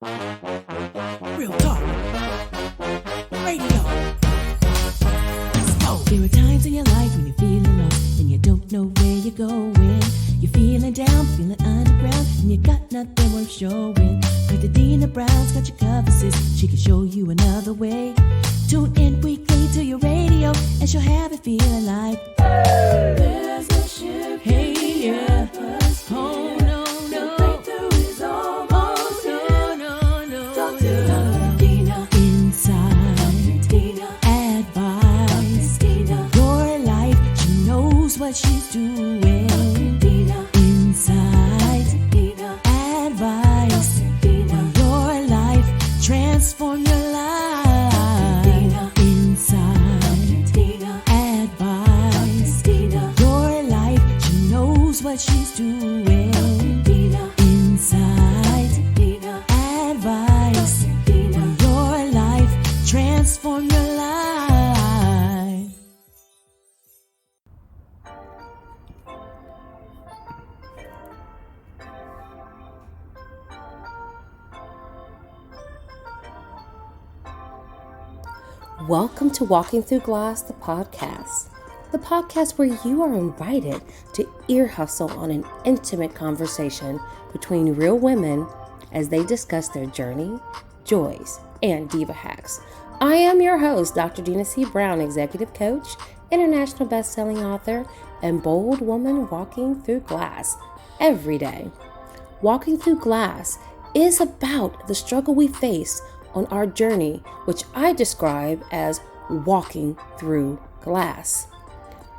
Real talk. Radio. Let's go. There are times in your life when you're feeling lost and you don't know where you're going. You're feeling down, feeling underground, and you got nothing worth showing. But Dina Brown's got your cover, sis. She can show you another way. Tune in weekly to your radio, and she'll have it feeling like there's a ship. Hey, yeah. Oh, no, no. Breakthrough is almost here. No. Talk to Dr. Dina. Inside. Dr. Dina. Advice. Dr. Dina. Your life, she knows what she's doing. Dr. Dina. Inside. Dr. Dina. Advice. Dr. Dina. Your life, transform your life. What she's doing. Dina. Inside. Dina. Advice. Dina. Your life, transform your life. Welcome to Walking Through Glass, the podcast. The podcast where you are invited to ear hustle on an intimate conversation between real women as they discuss their journey, joys, and diva hacks. I am your host, Dr. Dina C. Brown, executive coach, international best-selling author, and bold woman walking through glass every day. Walking Through Glass is about the struggle we face on our journey, which I describe as walking through glass.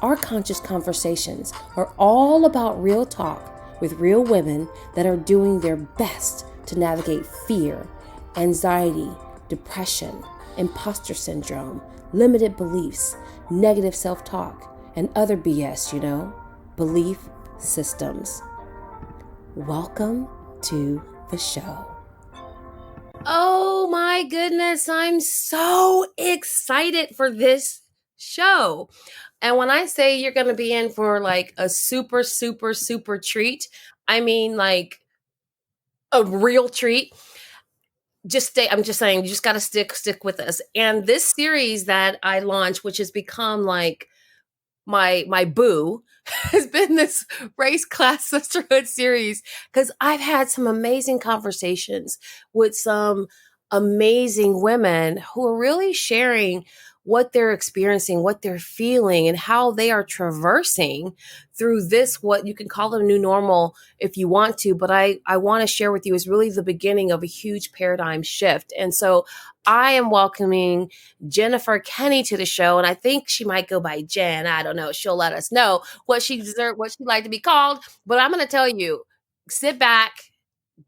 Our conscious conversations are all about real talk with real women that are doing their best to navigate fear, anxiety, depression, imposter syndrome, limited beliefs, negative self-talk, and other BS, belief systems. Welcome to the show. Oh my goodness, I'm so excited for this show. And when I say you're going to be in for like a super, super, super treat, I mean like a real treat. I'm just saying, you just got to stick with us. And this series that I launched, which has become like my boo, has been this Race Class Sisterhood series, because I've had some amazing conversations with some amazing women who are really sharing what they're experiencing, what they're feeling, and how they are traversing through this, what you can call it a new normal if you want to, but I want to share with you is really the beginning of a huge paradigm shift. And so I am welcoming Jennifer Kinney to the show, and I think she might go by Jen. I don't know. She'll let us know what she deserves, what she'd like to be called. But I'm going to tell you, sit back,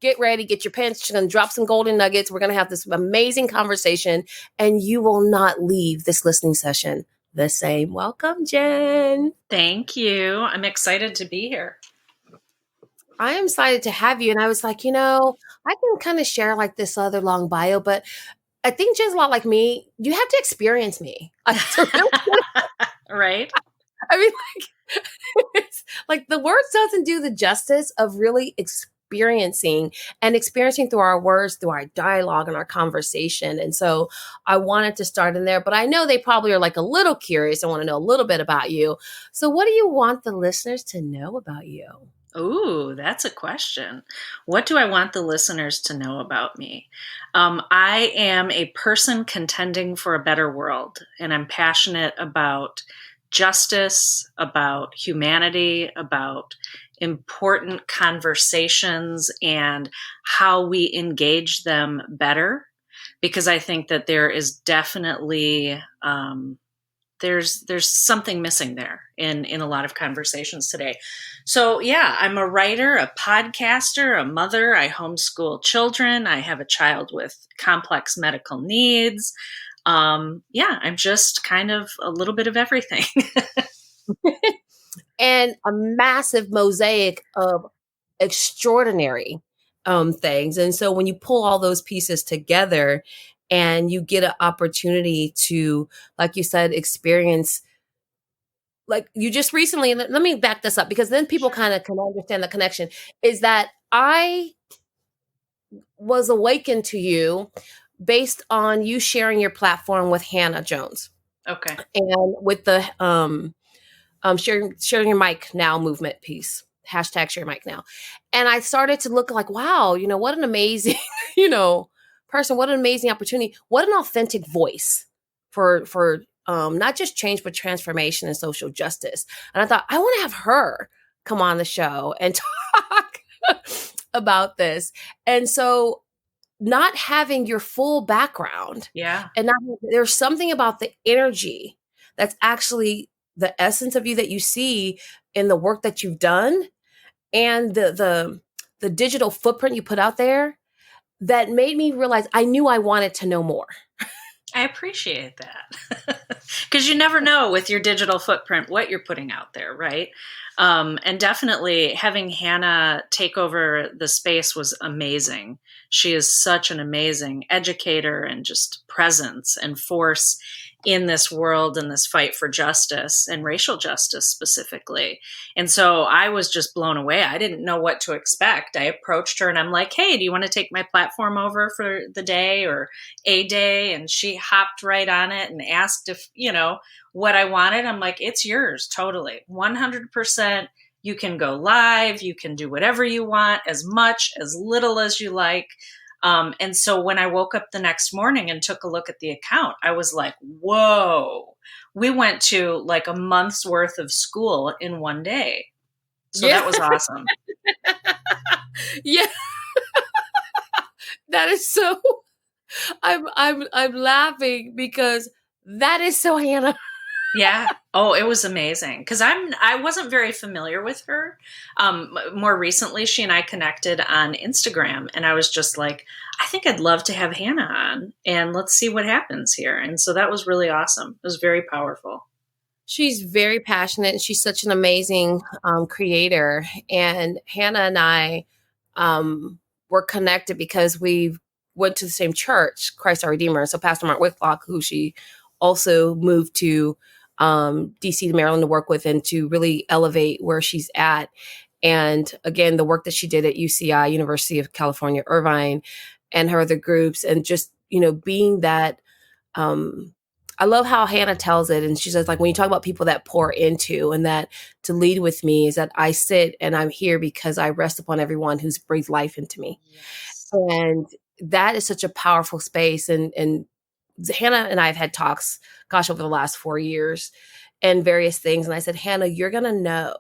get ready, get your pants. She's going to drop some golden nuggets. We're going to have this amazing conversation, and you will not leave this listening session the same. Welcome, Jen. Thank you. I'm excited to be here. I am excited to have you. And I was like, I can kind of share like this other long bio, but I think Jen's a lot like me. You have to experience me. Right? I mean, it's like the words doesn't do the justice of really experiencing through our words, through our dialogue and our conversation. And so I wanted to start in there, but I know they probably are like a little curious and want to know a little bit about you. So what do you want the listeners to know about you? Ooh, that's a question. What do I want the listeners to know about me? I am a person contending for a better world, and I'm passionate about justice, about humanity, about important conversations and how we engage them better, because I think that there is definitely there's something missing there in a lot of conversations today. So yeah, I'm a writer, a podcaster, a mother. I homeschool children. I have a child with complex medical needs. I'm just kind of a little bit of everything. And a massive mosaic of extraordinary things. And so when you pull all those pieces together and you get an opportunity to, like you said, experience, like you just recently, let me back this up because then people kind of can understand the connection, is that I was awakened to you based on you sharing your platform with Hannah Jones Okay. and with the sharing your mic now movement piece. Hashtag share mic now. And I started to look like, wow, what an amazing, person, what an amazing opportunity. What an authentic voice for not just change, but transformation and social justice. And I thought, I want to have her come on the show and talk about this. And so not having your full background Yeah. and there's something about the energy that's actually the essence of you that you see in the work that you've done and the digital footprint you put out there that made me realize I knew I wanted to know more. I appreciate that because you never know with your digital footprint what you're putting out there, right? And definitely having Hannah take over the space was amazing. She is such an amazing educator and just presence and force in this world and this fight for justice and racial justice specifically. And so I was just blown away. I didn't know what to expect. I approached her and I'm like, hey, do you want to take my platform over for the day or a day? And she hopped right on it and asked if, what I wanted. I'm like, it's yours. Totally. 100%. You can go live. You can do whatever you want, as much, as little as you like. And so when I woke up the next morning and took a look at the account, I was like, whoa, we went to like a month's worth of school in one day. So that was awesome. Yeah. That is so, I'm laughing because that is so Hannah. Yeah. Oh, it was amazing. Cause I wasn't very familiar with her. More recently, she and I connected on Instagram and I was just like, I think I'd love to have Hannah on and let's see what happens here. And so that was really awesome. It was very powerful. She's very passionate and she's such an amazing creator. And Hannah and I were connected because we went to the same church, Christ our Redeemer. So Pastor Mark Whitlock, who she also moved to DC to Maryland to work with and to really elevate where she's at. And again, the work that she did at UCI, University of California, Irvine, and her other groups, and just, being that, I love how Hannah tells it. And she says, like, when you talk about people that pour into and that to lead with me is that I sit and I'm here because I rest upon everyone who's breathed life into me. Yes. And that is such a powerful space. And Hannah and I have had talks, gosh, over the last 4 years and various things. And I said, Hannah, you're going to know.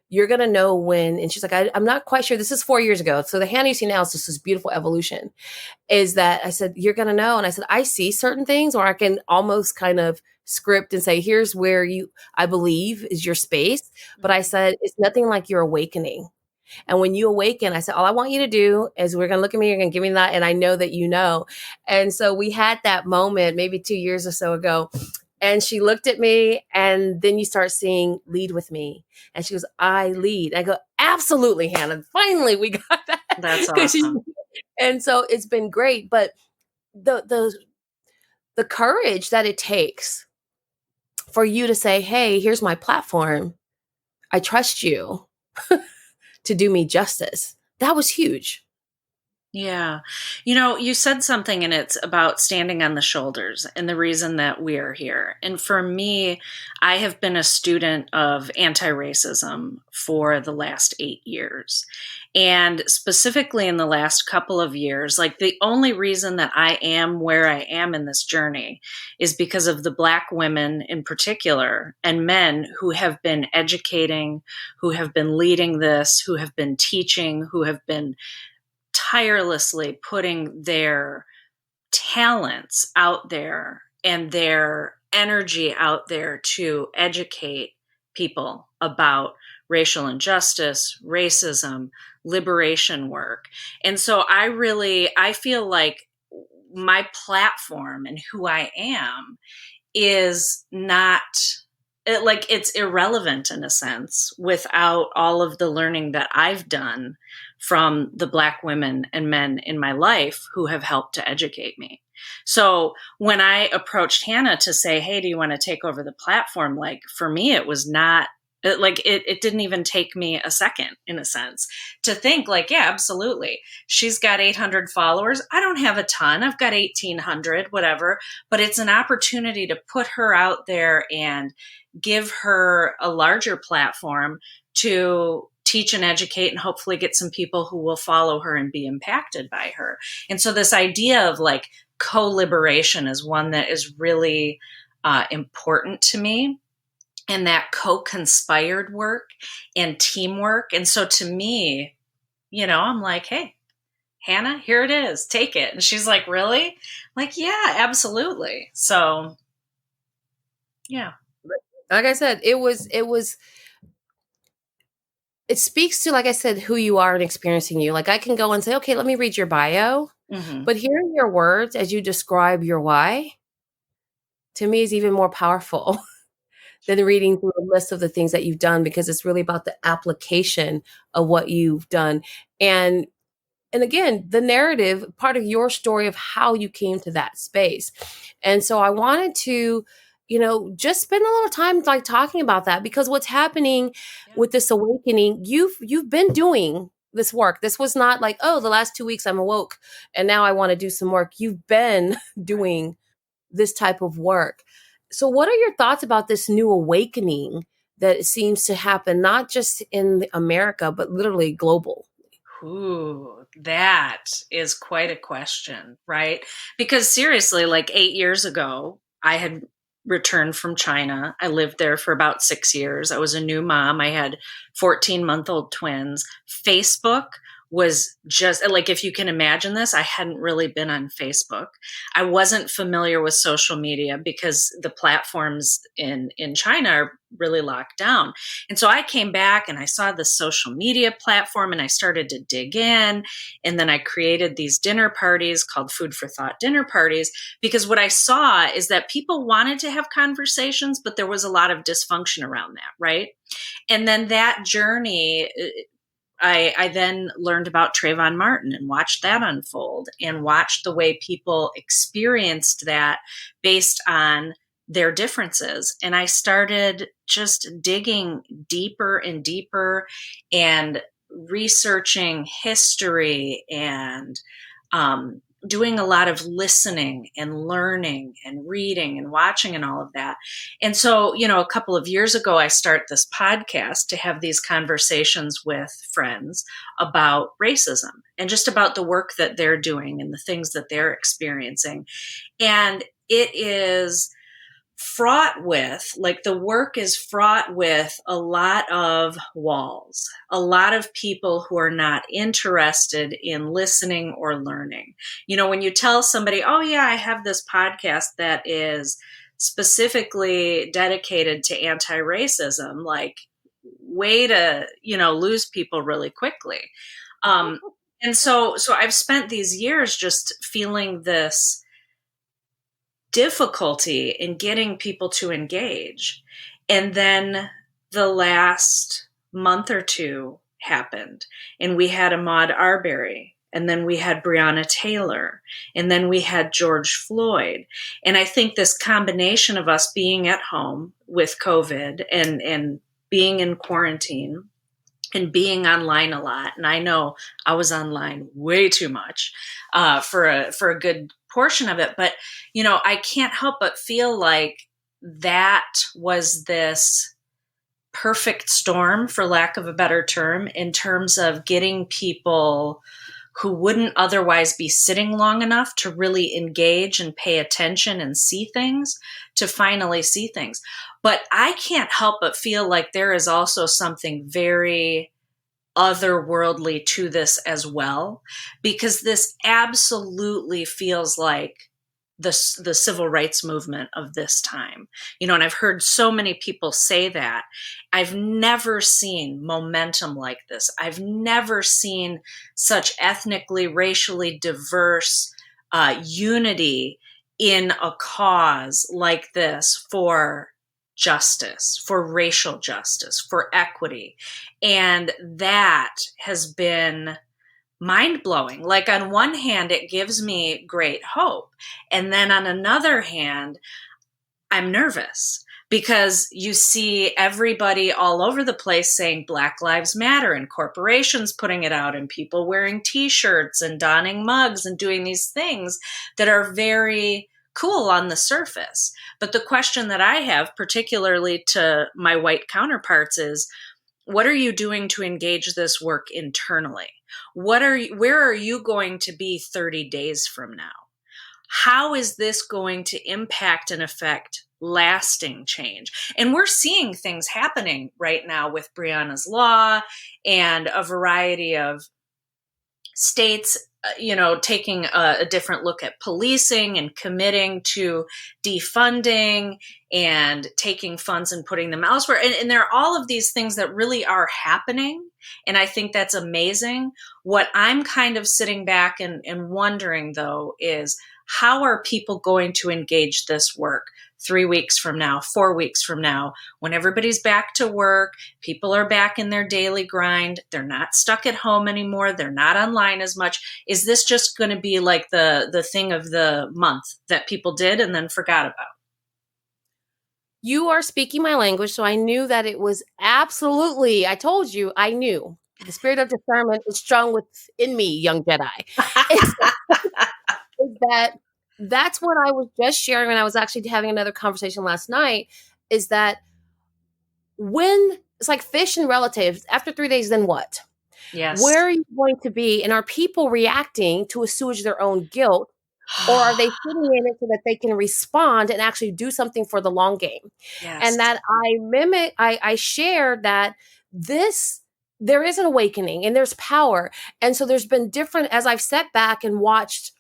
You're going to know when. And she's like, I'm not quite sure. This is 4 years ago. So the Hannah you see now is just this beautiful evolution. Is that I said, you're going to know. And I said, I see certain things or I can almost kind of script and say, here's where I believe is your space. But I said, it's nothing like your awakening. And when you awaken, I said, all I want you to do is we're going to look at me, you're going to give me that. And I know that you know. And so we had that moment maybe 2 years or so ago. And she looked at me and then you start seeing lead with me. And she goes, I lead. I go, absolutely, Hannah. Finally, we got that. That's awesome. And so it's been great. But the courage that it takes for you to say, hey, here's my platform. I trust you. To do me justice. That was huge. Yeah. You said something and it's about standing on the shoulders and the reason that we are here. And for me, I have been a student of anti-racism for the last 8 years. And specifically in the last couple of years, like the only reason that I am where I am in this journey is because of the Black women in particular and men who have been educating, who have been leading this, who have been teaching, who have been tirelessly putting their talents out there and their energy out there to educate people about racial injustice, racism, liberation work. And so I feel like my platform and who I am is not it's irrelevant in a sense without all of the learning that I've done from the Black women and men in my life who have helped to educate me. So when I approached Hannah to say, hey, do you want to take over the platform? Like for me, it was not It didn't even take me a second, in a sense, to think like, yeah, absolutely. She's got 800 followers. I don't have a ton. I've got 1,800, whatever. But it's an opportunity to put her out there and give her a larger platform to teach and educate and hopefully get some people who will follow her and be impacted by her. And so this idea of like co-liberation is one that is really important to me, and that co-conspired work and teamwork. And so to me, I'm like, hey, Hannah, here it is, take it. And she's like, really? I'm like, yeah, absolutely. So yeah. Like I said, it speaks to, like I said, who you are and experiencing you. Like I can go and say, okay, let me read your bio. Mm-hmm. But hearing your words as you describe your why, to me, is even more powerful than reading through a list of the things that you've done, because it's really about the application of what you've done. And again, the narrative, part of your story of how you came to that space. And so I wanted to, just spend a little time like talking about that, because what's happening with this awakening, you've been doing this work. This was not like, oh, the last 2 weeks I'm awoke and now I want to do some work. You've been doing this type of work. So what are your thoughts about this new awakening that seems to happen, not just in America, but literally global? Ooh, that is quite a question, right? Because seriously, like 8 years ago, I had returned from China. I lived there for about 6 years. I was a new mom. I had 14-month-old twins. Facebook was just like, if you can imagine this, I hadn't really been on Facebook. I wasn't familiar with social media because the platforms in China are really locked down. And so I came back and I saw the social media platform and I started to dig in. And then I created these dinner parties called Food for Thought dinner parties, because what I saw is that people wanted to have conversations, but there was a lot of dysfunction around that, right? And then that journey, I then learned about Trayvon Martin and watched that unfold and watched the way people experienced that based on their differences. And I started just digging deeper and deeper and researching history and doing a lot of listening and learning and reading and watching and all of that. And so, a couple of years ago, I started this podcast to have these conversations with friends about racism and just about the work that they're doing and the things that they're experiencing. And it is fraught with, like, the work is fraught with a lot of walls, a lot of people who are not interested in listening or learning. When you tell somebody, oh yeah, I have this podcast that is specifically dedicated to anti-racism, like, way to, lose people really quickly. And so I've spent these years just feeling this difficulty in getting people to engage. And then the last month or two happened, and we had Ahmaud Arbery, and then we had Breonna Taylor, and then we had George Floyd. And I think this combination of us being at home with COVID and being in quarantine and being online a lot, and I know I was online way too much for a good portion of it, but I can't help but feel like that was this perfect storm, for lack of a better term, in terms of getting people who wouldn't otherwise be sitting long enough to really engage and pay attention and see things, to finally see things. But I can't help but feel like there is also something very otherworldly to this as well, because this absolutely feels like the civil rights movement of this time. And I've heard so many people say that. I've never seen momentum like this. I've never seen such ethnically, racially diverse unity in a cause like this for justice, for racial justice, for equity. And that has been mind-blowing. Like, on one hand, it gives me great hope. And then on another hand, I'm nervous, because you see everybody all over the place saying Black Lives Matter, and corporations putting it out, and people wearing t-shirts and donning mugs and doing these things that are very cool on the surface. But the question that I have, particularly to my white counterparts, is what are you doing to engage this work internally? Where are you going to be 30 days from now? How is this going to impact and affect lasting change? And we're seeing things happening right now with Breonna's Law and a variety of states, taking a different look at policing and committing to defunding and taking funds and putting them elsewhere. And there are all of these things that really are happening. And I think that's amazing. What I'm kind of sitting back and wondering, though, is how are people going to engage this work 3 weeks from now, 4 weeks from now, when everybody's back to work, people are back in their daily grind, they're not stuck at home anymore, they're not online as much. Is this just going to be like the thing of the month that people did and then forgot about? You are speaking my language, so I knew that it was absolutely, I told you, I knew. The spirit of discernment is strong within me, young Jedi. That's what I was just sharing when I was actually having another conversation last night, is that when it's like fish and relatives, after 3 days, then what? Yes. Where are you going to be? And are people reacting to assuage their own guilt? Or are they sitting in it so that they can respond and actually do something for the long game? Yes. And that I share that there is an awakening and there's power. And so there's been different, as I've sat back and watched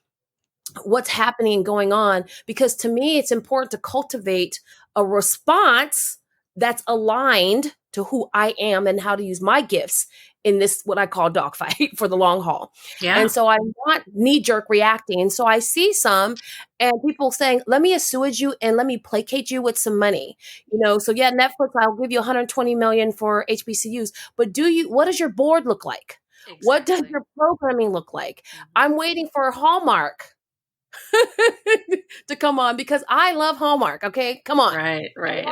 what's happening and going on, because to me, it's important to cultivate a response that's aligned to who I am and how to use my gifts in this, what I call dogfight for the long haul. Yeah. And so I'm not knee-jerk reacting. And so I see some and people saying, let me assuage you and let me placate you with some money. So yeah, Netflix, I'll give you 120 million for HBCUs, but what does your board look like? Exactly. What does your programming look like? Mm-hmm. I'm waiting for Hallmark to come on because I love Hallmark. Okay, come on. Right.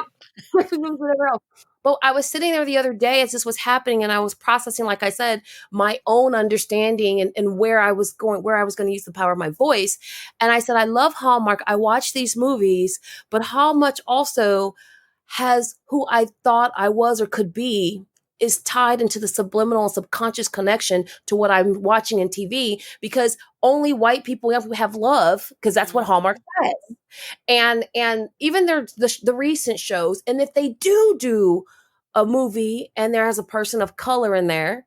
But I was sitting there the other day as this was happening, and I was processing, like I said, my own understanding and where I was going to use the power of my voice. And I said, I love Hallmark. I watch these movies, but how much also has who I thought I was or could be is tied into the subliminal subconscious connection to what I'm watching in TV, because only white people have love, because that's what Hallmark says. And even the recent shows, and if they do a movie and there has a person of color in there,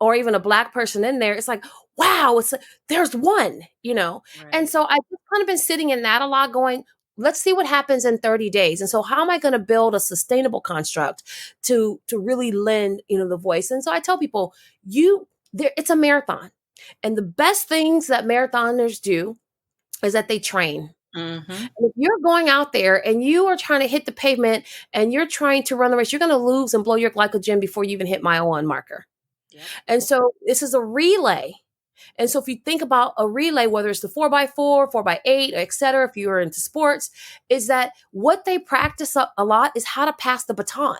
or even a Black person in there, it's like, wow, there's one, Right. And so I've just kind of been sitting in that a lot, going, let's see what happens in 30 days. And so how am I going to build a sustainable construct to really lend, the voice? And so I tell people, it's a marathon. And the best things that marathoners do is that they train. Mm-hmm. And if you're going out there and you are trying to hit the pavement and you're trying to run the race, you're going to lose and blow your glycogen before you even hit mile 1 marker. Yep. And so this is a relay. And so if you think about a relay, whether it's the 4x4, 4x8, et cetera, if you are into sports, is that what they practice a lot is how to pass the baton.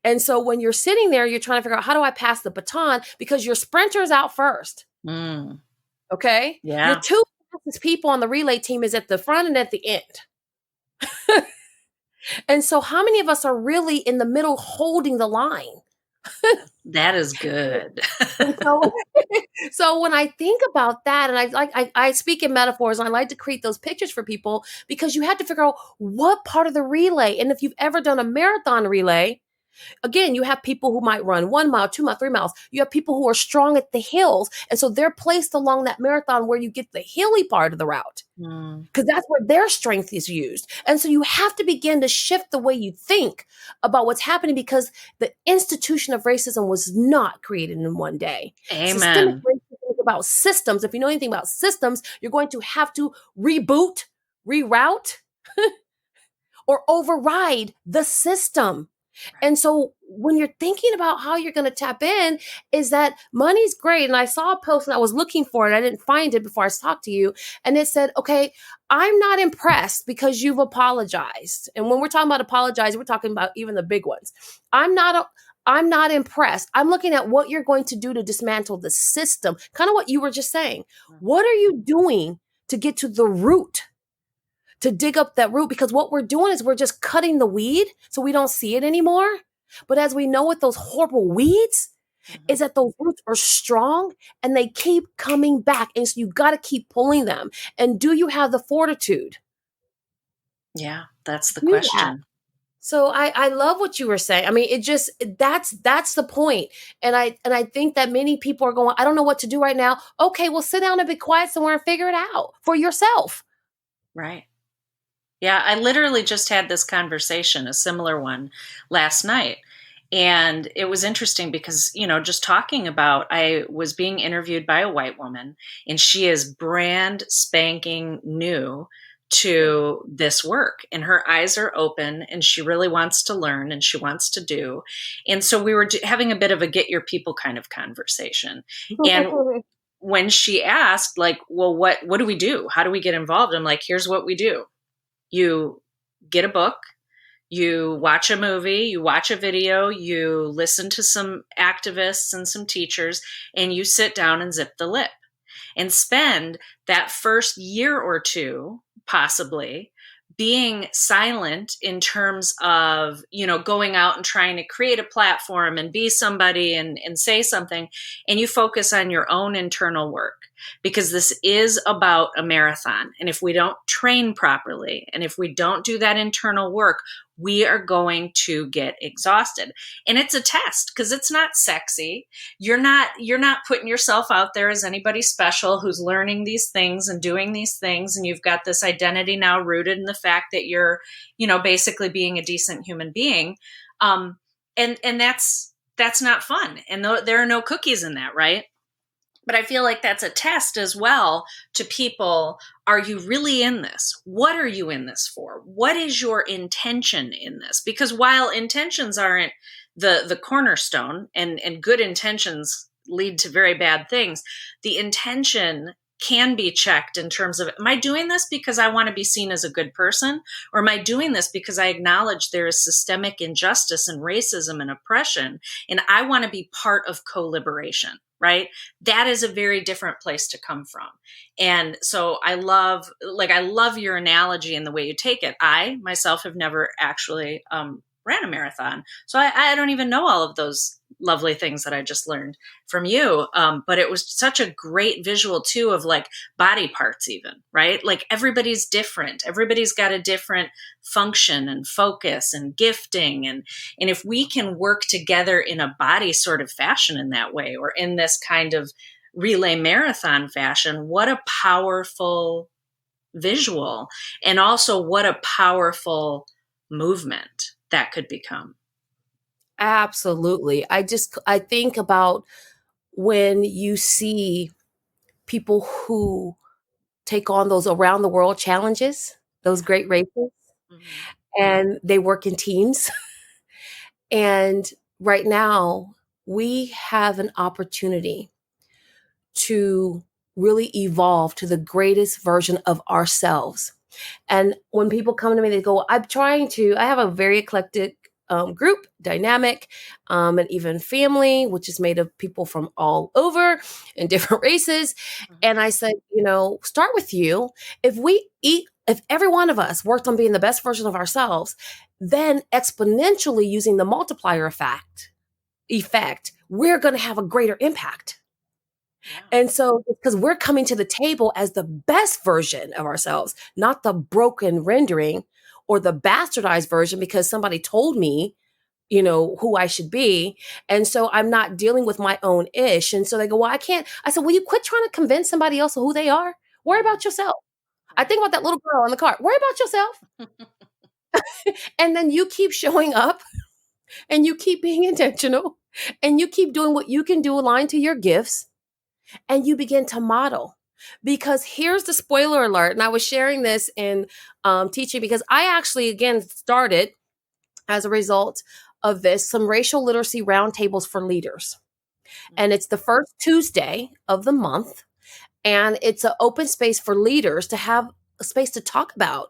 And so when you're sitting there, you're trying to figure out, how do I pass the baton? Because your sprinter's out first. Mm. Okay? Yeah. Your two fastest people on the relay team is at the front and at the end. And so how many of us are really in the middle holding the line? That is good. So when I think about that, and I speak in metaphors, and I like to create those pictures for people, because you have to figure out what part of the relay. And if you've ever done a marathon relay, again, you have people who might run 1 mile, 2 miles, 3 miles. You have people who are strong at the hills. And so they're placed along that marathon where you get the hilly part of the route, because that's where their strength is used. And so you have to begin to shift the way you think about what's happening, because the institution of racism was not created in one day. Amen. Systemic racism is about systems. If you know anything about systems, you're going to have to reboot, reroute, or override the system. Right. And so when you're thinking about how you're going to tap in, is that money's great. And I saw a post and I was looking for it. I didn't find it before I talked to you. And it said, okay, I'm not impressed because you've apologized. And when we're talking about apologize, we're talking about even the big ones. I'm not impressed. I'm looking at what you're going to do to dismantle the system. Kind of what you were just saying. What are you doing to get to the root? To dig up that root, because what we're doing is we're just cutting the weed so we don't see it anymore. But as we know with those horrible weeds, is that those roots are strong and they keep coming back. And so you got to keep pulling them. And do you have the fortitude? Yeah, that's the Do that. question. So I love what you were saying. I mean, it just that's the point. And I think that many people are going, I don't know what to do right now. Okay, well, sit down and be quiet somewhere and figure it out for yourself. Right. Yeah, I literally just had this conversation, a similar one, last night. And it was interesting because, just talking about, I was being interviewed by a white woman, and she is brand spanking new to this work. And her eyes are open, and she really wants to learn and she wants to do. And so we were having a bit of a get your people kind of conversation. And when she asked, like, well, what do we do? How do we get involved? I'm like, here's what we do. You get a book, you watch a movie, you watch a video, you listen to some activists and some teachers, and you sit down and zip the lip and spend that first year or two, possibly, being silent in terms of, going out and trying to create a platform and be somebody and say something. And you focus on your own internal work, because this is about a marathon. And if we don't train properly, and if we don't do that internal work, we are going to get exhausted. And it's a test, because it's not sexy. You're not putting yourself out there as anybody special who's learning these things and doing these things. And you've got this identity now rooted in the fact that you're, basically being a decent human being. And that's not fun. And there are no cookies in that, right? But I feel like that's a test as well to people. Are you really in this? What are you in this for? What is your intention in this? Because while intentions aren't the cornerstone, and good intentions lead to very bad things, the intention can be checked in terms of, am I doing this because I want to be seen as a good person? Or am I doing this because I acknowledge there is systemic injustice and racism and oppression, and I want to be part of co-liberation? Right? That is a very different place to come from. And so I love your analogy and the way you take it. I myself have never actually ran a marathon. So I don't even know all of those lovely things that I just learned from you. But it was such a great visual too, of like body parts even, right? Like everybody's different. Everybody's got a different function and focus and gifting. And if we can work together in a body sort of fashion in that way, or in this kind of relay marathon fashion, what a powerful visual. And also what a powerful movement that could become. Absolutely. I think about when you see people who take on those around the world challenges, those great races, and they work in teams. And right now, we have an opportunity to really evolve to the greatest version of ourselves. And when people come to me, they go, I have a very eclectic group dynamic, and even family, which is made of people from all over and different races. And I said, start with you. If every one of us worked on being the best version of ourselves, then exponentially using the multiplier effect, we're going to have a greater impact. Yeah. And so, because we're coming to the table as the best version of ourselves, not the broken rendering or the bastardized version because somebody told me, who I should be. And so I'm not dealing with my own ish. And so they go, well, I can't. I said, will you quit trying to convince somebody else of who they are? Worry about yourself. I think about that little girl in the car. Worry about yourself. And then you keep showing up and you keep being intentional and you keep doing what you can do aligned to your gifts. And you begin to model, because here's the spoiler alert. And I was sharing this in teaching, because I actually, again, started as a result of this, some racial literacy roundtables for leaders. And it's the first Tuesday of the month. And it's an open space for leaders to have a space to talk about,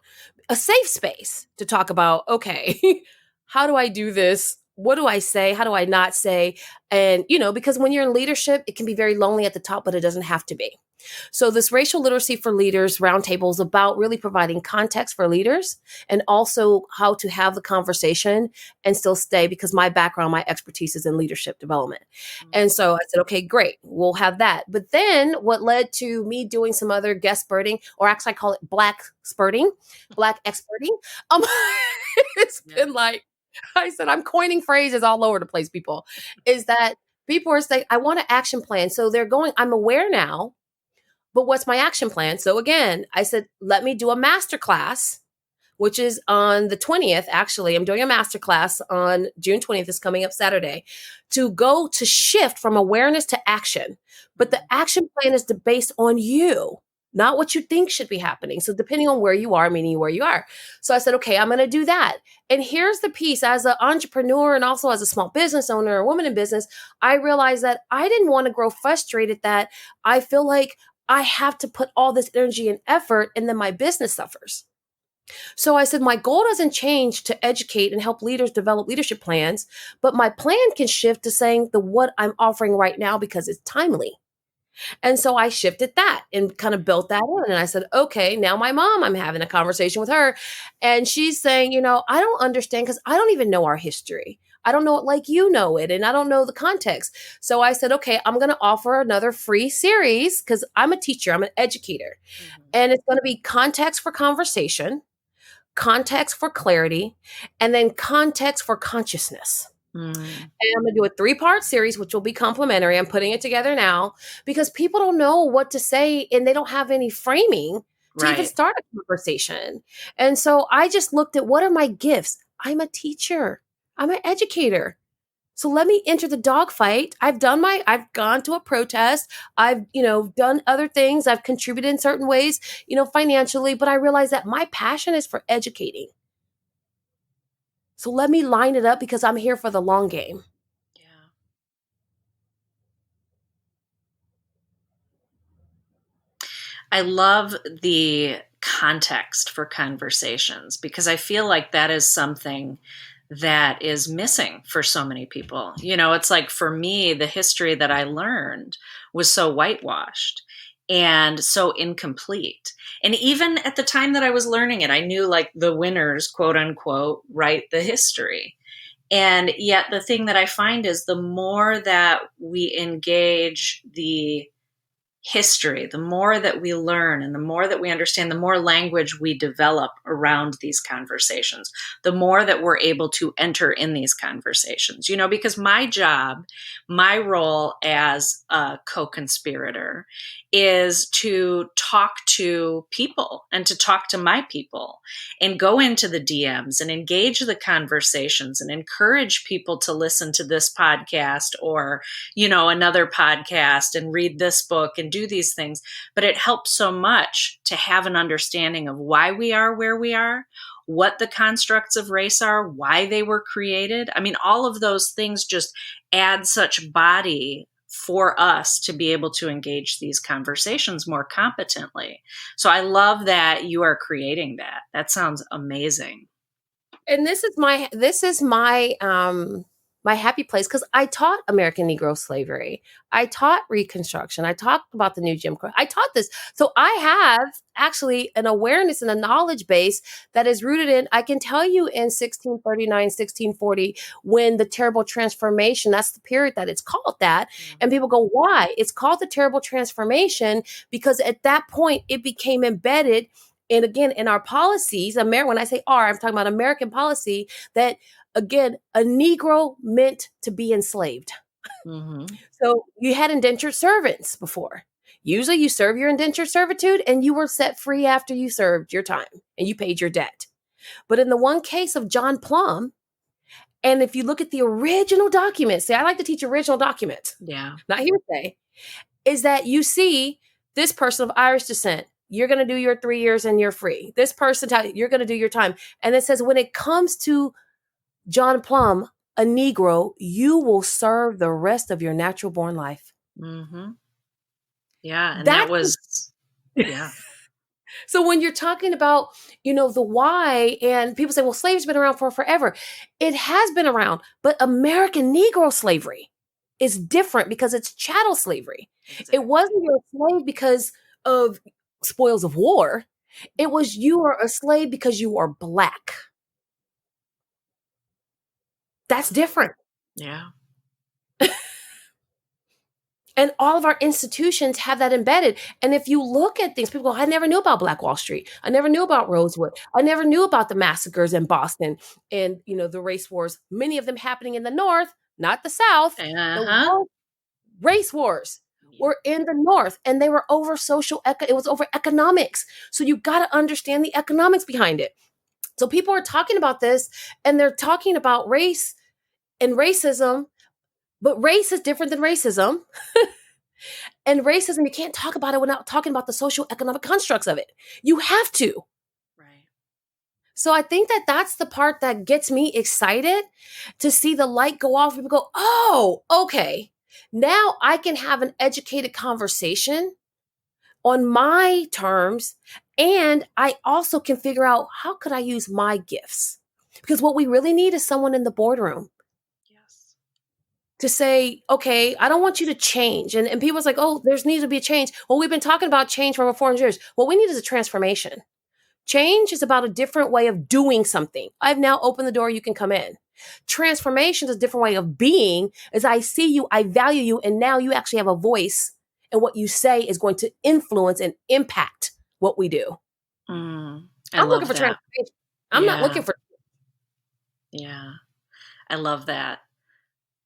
a safe space to talk about, okay, how do I do this? What do I say? How do I not say? And, because when you're in leadership, it can be very lonely at the top, but it doesn't have to be. So this racial literacy for leaders roundtable is about really providing context for leaders and also how to have the conversation and still stay, because my background, my expertise is in leadership development. And so I said, okay, great, we'll have that. But then what led to me doing some other guest spurting, or actually I call it black experting. It's been like, I said, I'm coining phrases all over the place, people, is that people are saying, I want an action plan. So they're going, I'm aware now, but what's my action plan? So again, I said, let me do a masterclass, which is on the 20th. Actually, I'm doing a masterclass on June 20th. It's coming up Saturday, to go to shift from awareness to action. But the action plan is based on you, not what you think should be happening. So depending on where you are, meaning where you are. So I said, okay, I'm going to do that. And here's the piece. As an entrepreneur and also as a small business owner, a woman in business, I realized that I didn't want to grow frustrated, that I feel like I have to put all this energy and effort and then my business suffers. So I said, my goal doesn't change to educate and help leaders develop leadership plans, but my plan can shift to saying what I'm offering right now because it's timely. And so I shifted that and kind of built that in. And I said, okay, now my mom, I'm having a conversation with her. And she's saying, I don't understand because I don't even know our history. I don't know it like you know it, and I don't know the context. So I said, okay, I'm going to offer another free series because I'm a teacher, I'm an educator. And it's going to be context for conversation, context for clarity, and then context for consciousness. And I'm going to do a 3-part series, which will be complimentary. I'm putting it together now because people don't know what to say and they don't have any framing to even start a conversation. And so I just looked at, what are my gifts? I'm a teacher. I'm an educator. So let me enter the dogfight. I've gone to a protest. I've, done other things. I've contributed in certain ways, financially, but I realized that my passion is for educating. So let me line it up because I'm here for the long game. Yeah. I love the context for conversations because I feel like that is something that is missing for so many people. It's like, for me, the history that I learned was so whitewashed and so incomplete. And even at the time that I was learning it, I knew like the winners, quote unquote, write the history. And yet the thing that I find is the more that we engage the history, the more that we learn and the more that we understand, the more language we develop around these conversations, the more that we're able to enter in these conversations, because my role as a co-conspirator is to talk to people and to talk to my people and go into the DMs and engage the conversations and encourage people to listen to this podcast or, another podcast and read this book and do these things. But it helps so much to have an understanding of why we are where we are, what the constructs of race are, why they were created. I mean, all of those things just add such body for us to be able to engage these conversations more competently. So I love that you are creating that. That sounds amazing. And this is my my happy place, because I taught American Negro slavery. I taught Reconstruction. I talked about the new Jim Crow. I taught this. So I have actually an awareness and a knowledge base that is rooted in, I can tell you in 1639, 1640, when the terrible transformation, that's the period that it's called that. And people go, why? It's called the terrible transformation because at that point it became embedded. And again, in our policies, when I say I'm talking about American policy, that again, a Negro meant to be enslaved. So you had indentured servants before. Usually you serve your indentured servitude and you were set free after you served your time and you paid your debt. But in the one case of John Plum, and if you look at the original documents, I like to teach original documents. Yeah. Not hearsay. Is that you see this person of Irish descent, you're going to do your 3 years and you're free. This person, you're going to do your time. And it says when it comes to John Plum, a Negro, you will serve the rest of your natural born life. Mm-hmm. Yeah. And that That's was, yeah. So when you're talking about, the why, and people say, well, slavery's been around for forever. It has been around, but American Negro slavery is different because it's chattel slavery. Exactly. It wasn't you're a slave because of spoils of war. It was you are a slave because you are Black. That's different. Yeah. And all of our institutions have that embedded. And if you look at things, people go, I never knew about Black Wall Street. I never knew about Rosewood. I never knew about the massacres in Boston and, the race wars, many of them happening in the North, not the South. The world race wars were in the North, and they were over it was over economics. So you got to understand the economics behind it. So people are talking about this, and they're talking about race and racism, but race is different than racism. And racism, you can't talk about it without talking about the social economic constructs of it. You have to. Right. So I think that that's the part that gets me excited to see the light go off. People go, oh, okay. Now I can have an educated conversation on my terms. And I also can figure out how could I use my gifts? Because what we really need is someone in the boardroom to say, okay, I don't want you to change. And people's like, oh, there's needs to be a change. Well, we've been talking about change for over 400 years. What we need is a transformation. Change is about a different way of doing something. I've now opened the door, you can come in. Transformation is a different way of being, as I see you, I value you, and now you actually have a voice, and what you say is going to influence and impact what we do. I'm looking for transformation. I'm not looking for. Yeah. I love that.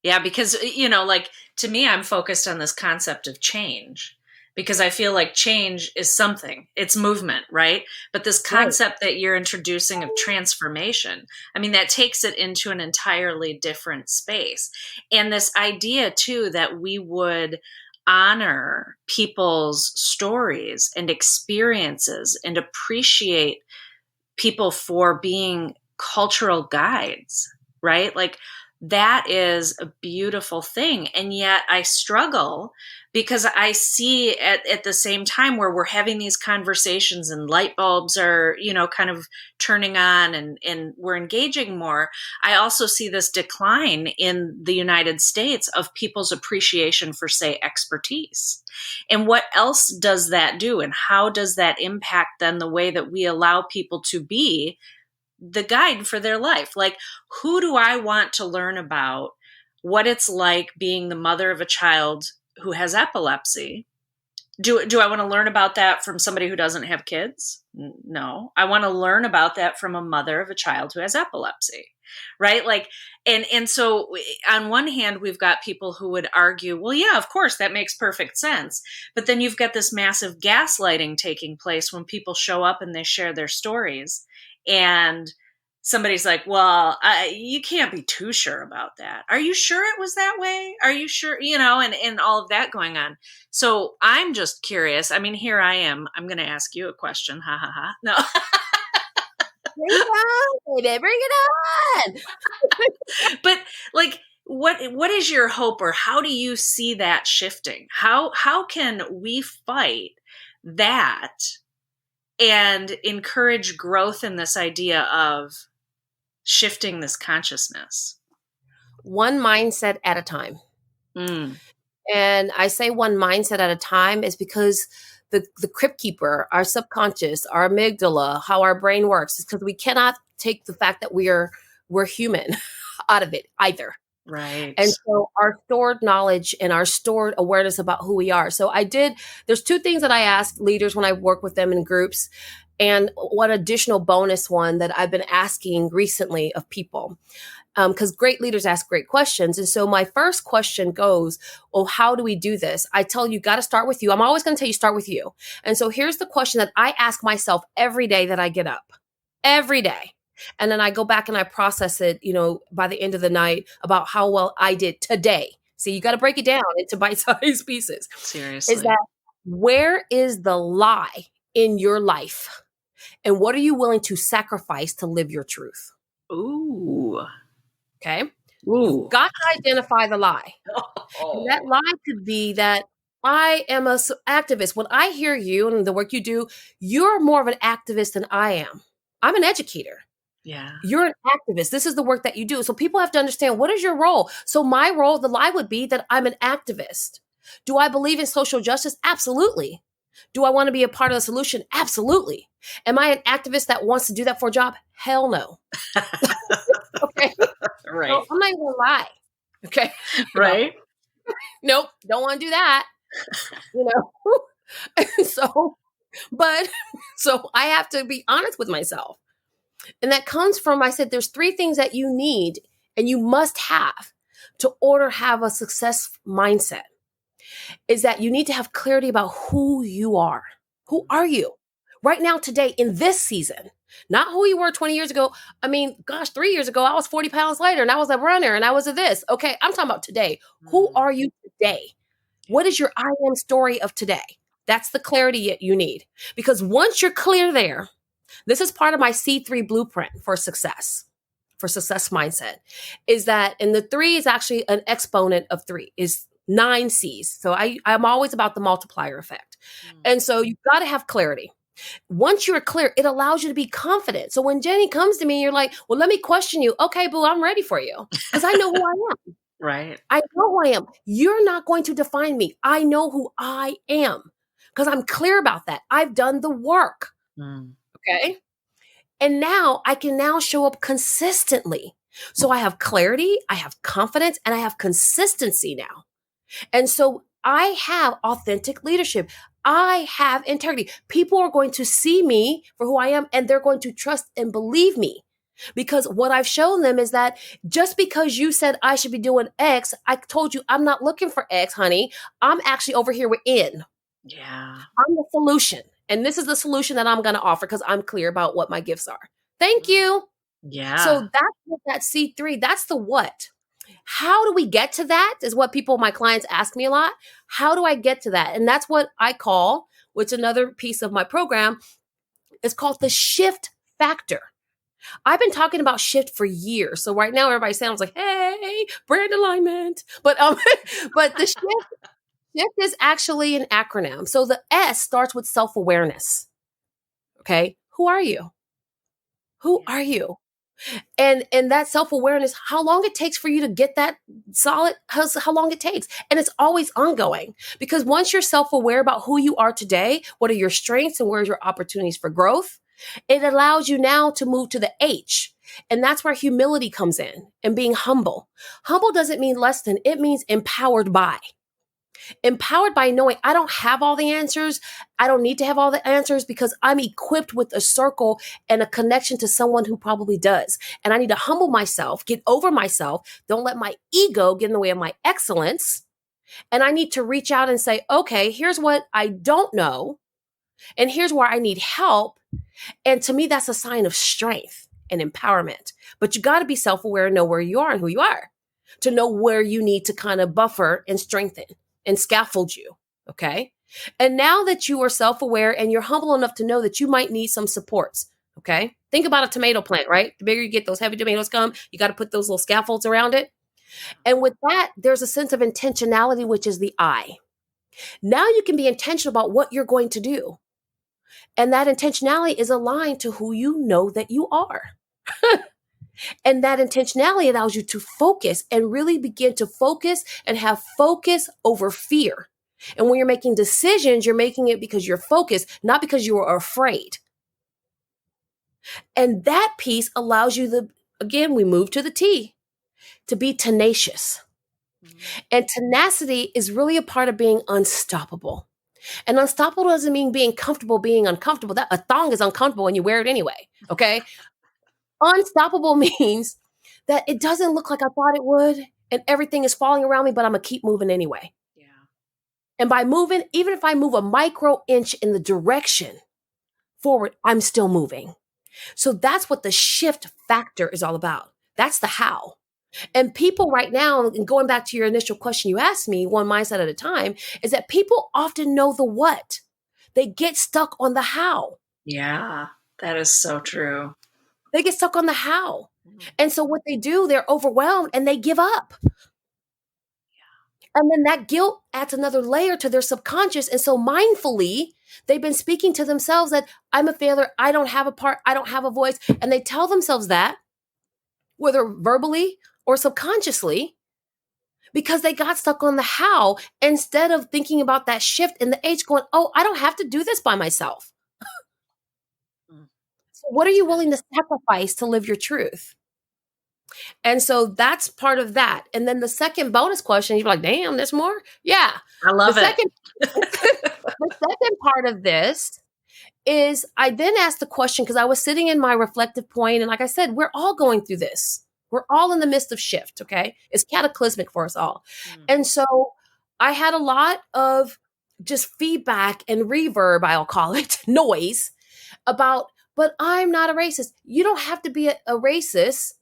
Yeah, because, to me, I'm focused on this concept of change because I feel like change is something. It's movement, right? But this concept that you're introducing of transformation, I mean, that takes it into an entirely different space. And this idea, too, that we would honor people's stories and experiences and appreciate people for being cultural guides, right? Like, that is a beautiful thing. And yet I struggle because I see at the same time where we're having these conversations and light bulbs are, kind of turning on and we're engaging more. I also see this decline in the United States of people's appreciation for, say, expertise. And what else does that do? And how does that impact then the way that we allow people to be the guide for their life? Like, who do I want to learn about what it's like being the mother of a child who has epilepsy? Do I want to learn about that from somebody who doesn't have kids? No. I want to learn about that from a mother of a child who has epilepsy, right? Like, and so on one hand, we've got people who would argue, well, yeah, of course, that makes perfect sense. But then you've got this massive gaslighting taking place when people show up and they share their stories. And somebody's like, well, you can't be too sure about that. Are you sure it was that way? Are you sure? And all of that going on. So I'm just curious. I mean, here I am. I'm going to ask you a question. Ha ha ha. No. Bring it on, baby. Bring it on. But like, what is your hope, or how do you see that shifting? How can we fight that and encourage growth in this idea of shifting this consciousness? One mindset at a time. And I say one mindset at a time is because the crypt keeper, our subconscious, our amygdala, how our brain works, is because we cannot take the fact that we're human out of it either. Right. And so our stored knowledge and our stored awareness about who we are. So there's two things that I ask leaders when I work with them in groups. And one additional bonus one that I've been asking recently of people, because great leaders ask great questions. And so my first question goes, well, how do we do this? I tell you, got to start with you. I'm always going to tell you, start with you. And so here's the question that I ask myself every day that I get up, every day. And then I go back and I process it, by the end of the night about how well I did today. See, you got to break it down into bite-sized pieces. Seriously. Is that where is the lie in your life? And what are you willing to sacrifice to live your truth? Ooh. Okay. Ooh. Got to identify the lie. And that lie could be that I am a activist. When I hear you and the work you do, you're more of an activist than I am. I'm an educator. Yeah. You're an activist. This is the work that you do. So people have to understand, what is your role? So my role, the lie would be that I'm an activist. Do I believe in social justice? Absolutely. Do I want to be a part of the solution? Absolutely. Am I an activist that wants to do that for a job? Hell no. Okay. Right. So I'm not even gonna lie. Okay. Right. Nope. Don't want to do that. So I have to be honest with myself. And that comes from, I said, there's 3 things that you need and you must have to have a success mindset. Is that you need to have clarity about who you are. Who are you? Right now, today, in this season, not who you were 20 years ago. I mean, gosh, 3 years ago, I was 40 pounds lighter and I was a runner and I was a this. Okay, I'm talking about today. Who are you today? What is your I am story of today? That's the clarity you need. Because once you're clear there, this is part of my C3 blueprint for success mindset, is that, and the 3 is actually an exponent of 3, is 9 C's. So I'm always about the multiplier effect. And so you've got to have clarity. Once you're clear, it allows you to be confident. So when Jenny comes to me, you're like, well, let me question you. Okay, boo, I'm ready for you because I know who I am. Right. I know who I am. You're not going to define me. I know who I am because I'm clear about that. I've done the work. Okay. And now I can now show up consistently. So I have clarity, I have confidence, and I have consistency now. And so I have authentic leadership. I have integrity. People are going to see me for who I am, and they're going to trust and believe me. Because what I've shown them is that just because you said I should be doing X, I told you I'm not looking for X, honey. I'm actually over here with N. Yeah. I'm the solution. And this is the solution that I'm going to offer because I'm clear about what my gifts are. Thank you. Yeah. So that's what that C3, that's the what. How do we get to that is what my clients ask me a lot. How do I get to that? And that's what I call, which another piece of my program is called the shift factor. I've been talking about shift for years. So right now everybody sounds like, hey, brand alignment. But the shift is actually an acronym. So the S starts with self-awareness. Okay. Who are you? Who are you? And that self-awareness, how long it takes for you to get that solid, how long it takes. And it's always ongoing because once you're self-aware about who you are today, what are your strengths and where are your opportunities for growth, it allows you now to move to the H. And that's where humility comes in and being humble. Humble doesn't mean less than, it means empowered by. Empowered by knowing I don't have all the answers. I don't need to have all the answers because I'm equipped with a circle and a connection to someone who probably does. And I need to humble myself, get over myself. Don't let my ego get in the way of my excellence. And I need to reach out and say, okay, here's what I don't know. And here's where I need help. And to me, that's a sign of strength and empowerment. But you got to be self-aware and know where you are and who you are to know where you need to kind of buffer and strengthen and scaffold you. Okay. And now that you are self-aware and you're humble enough to know that you might need some supports. Okay. Think about a tomato plant, right? The bigger you get, those heavy tomatoes come, you got to put those little scaffolds around it. And with that, there's a sense of intentionality, which is the I. Now you can be intentional about what you're going to do. And that intentionality is aligned to who you know that you are. And that intentionality allows you to focus and really begin to focus and have focus over fear. And when you're making decisions, you're making it because you're focused, not because you are afraid. And that piece allows you again, we move to the T, to be tenacious. And tenacity is really a part of being unstoppable. And unstoppable doesn't mean being comfortable, being uncomfortable. That a thong is uncomfortable when you wear it anyway. Okay. Unstoppable means that it doesn't look like I thought it would and everything is falling around me, but I'm going to keep moving anyway. Yeah. And by moving, even if I move a micro inch in the direction forward, I'm still moving. So that's what the shift factor is all about. That's the how. And people right now, and going back to your initial question you asked me, one mindset at a time, is that people often know the what. They get stuck on the how. Yeah, that is so true. They get stuck on the how. And so what they do, they're overwhelmed and they give up. And then that guilt adds another layer to their subconscious. And so mindfully, they've been speaking to themselves that I'm a failure. I don't have a part. I don't have a voice. And they tell themselves that, whether verbally or subconsciously, because they got stuck on the how instead of thinking about that shift in the H going, oh, I don't have to do this by myself. So what are you willing to sacrifice to live your truth? And so that's part of that. And then the second bonus question, you're like, damn, there's more? Yeah. I love it. The second part of this is I then asked the question because I was sitting in my reflective point, and like I said, we're all going through this. We're all in the midst of shift, okay? It's cataclysmic for us all. And so I had a lot of just feedback and reverb, I'll call it, noise about, but I'm not a racist. You don't have to be a racist.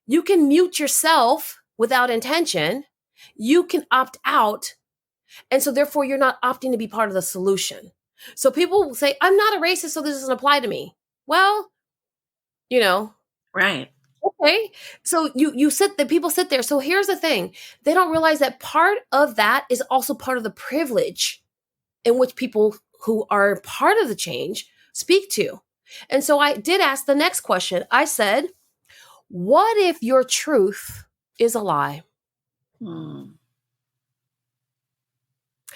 You can mute yourself without intention. You can opt out. And so therefore you're not opting to be part of the solution. So people will say, I'm not a racist, so this doesn't apply to me. Well, Right. Okay. So people sit there. So here's the thing. They don't realize that part of that is also part of the privilege in which people who are part of the change speak to. And so I did ask the next question. I said, what if your truth is a lie? And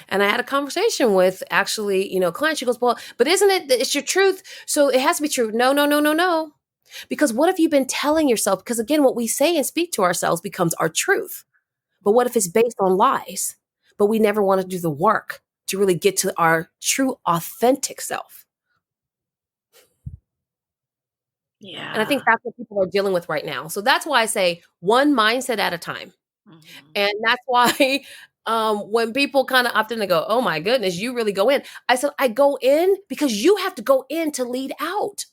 I had a conversation with actually, client. She goes, well, but isn't it's your truth? So it has to be true. No. Because what if you've been telling yourself? Because again, what we say and speak to ourselves becomes our truth. But what if it's based on lies? But we never want to do the work to really get to our true, authentic self. Yeah. And I think that's what people are dealing with right now. So that's why I say one mindset at a time. And that's why when people kind of opt in to go, oh my goodness, you really go in. I said, I go in because you have to go in to lead out.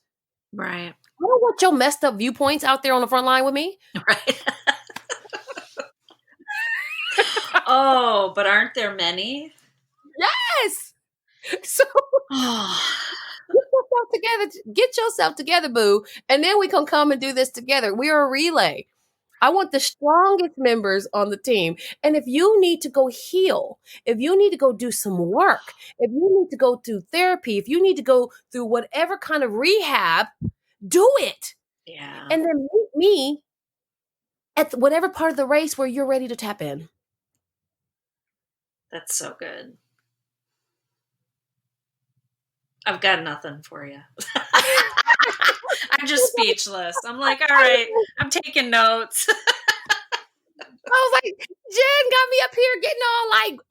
Right. I don't want your messed up viewpoints out there on the front line with me. Right. Oh, but aren't there many? Yes. So get yourself together, boo. And then we can come and do this together. We are a relay. I want the strongest members on the team. And if you need to go heal, if you need to go do some work, if you need to go through therapy, if you need to go through whatever kind of rehab, do it. Yeah. And then meet me at whatever part of the race where you're ready to tap in. That's so good. I've got nothing for you. I'm just speechless. I'm like, all right, I'm taking notes. I was like, Jen got me up here getting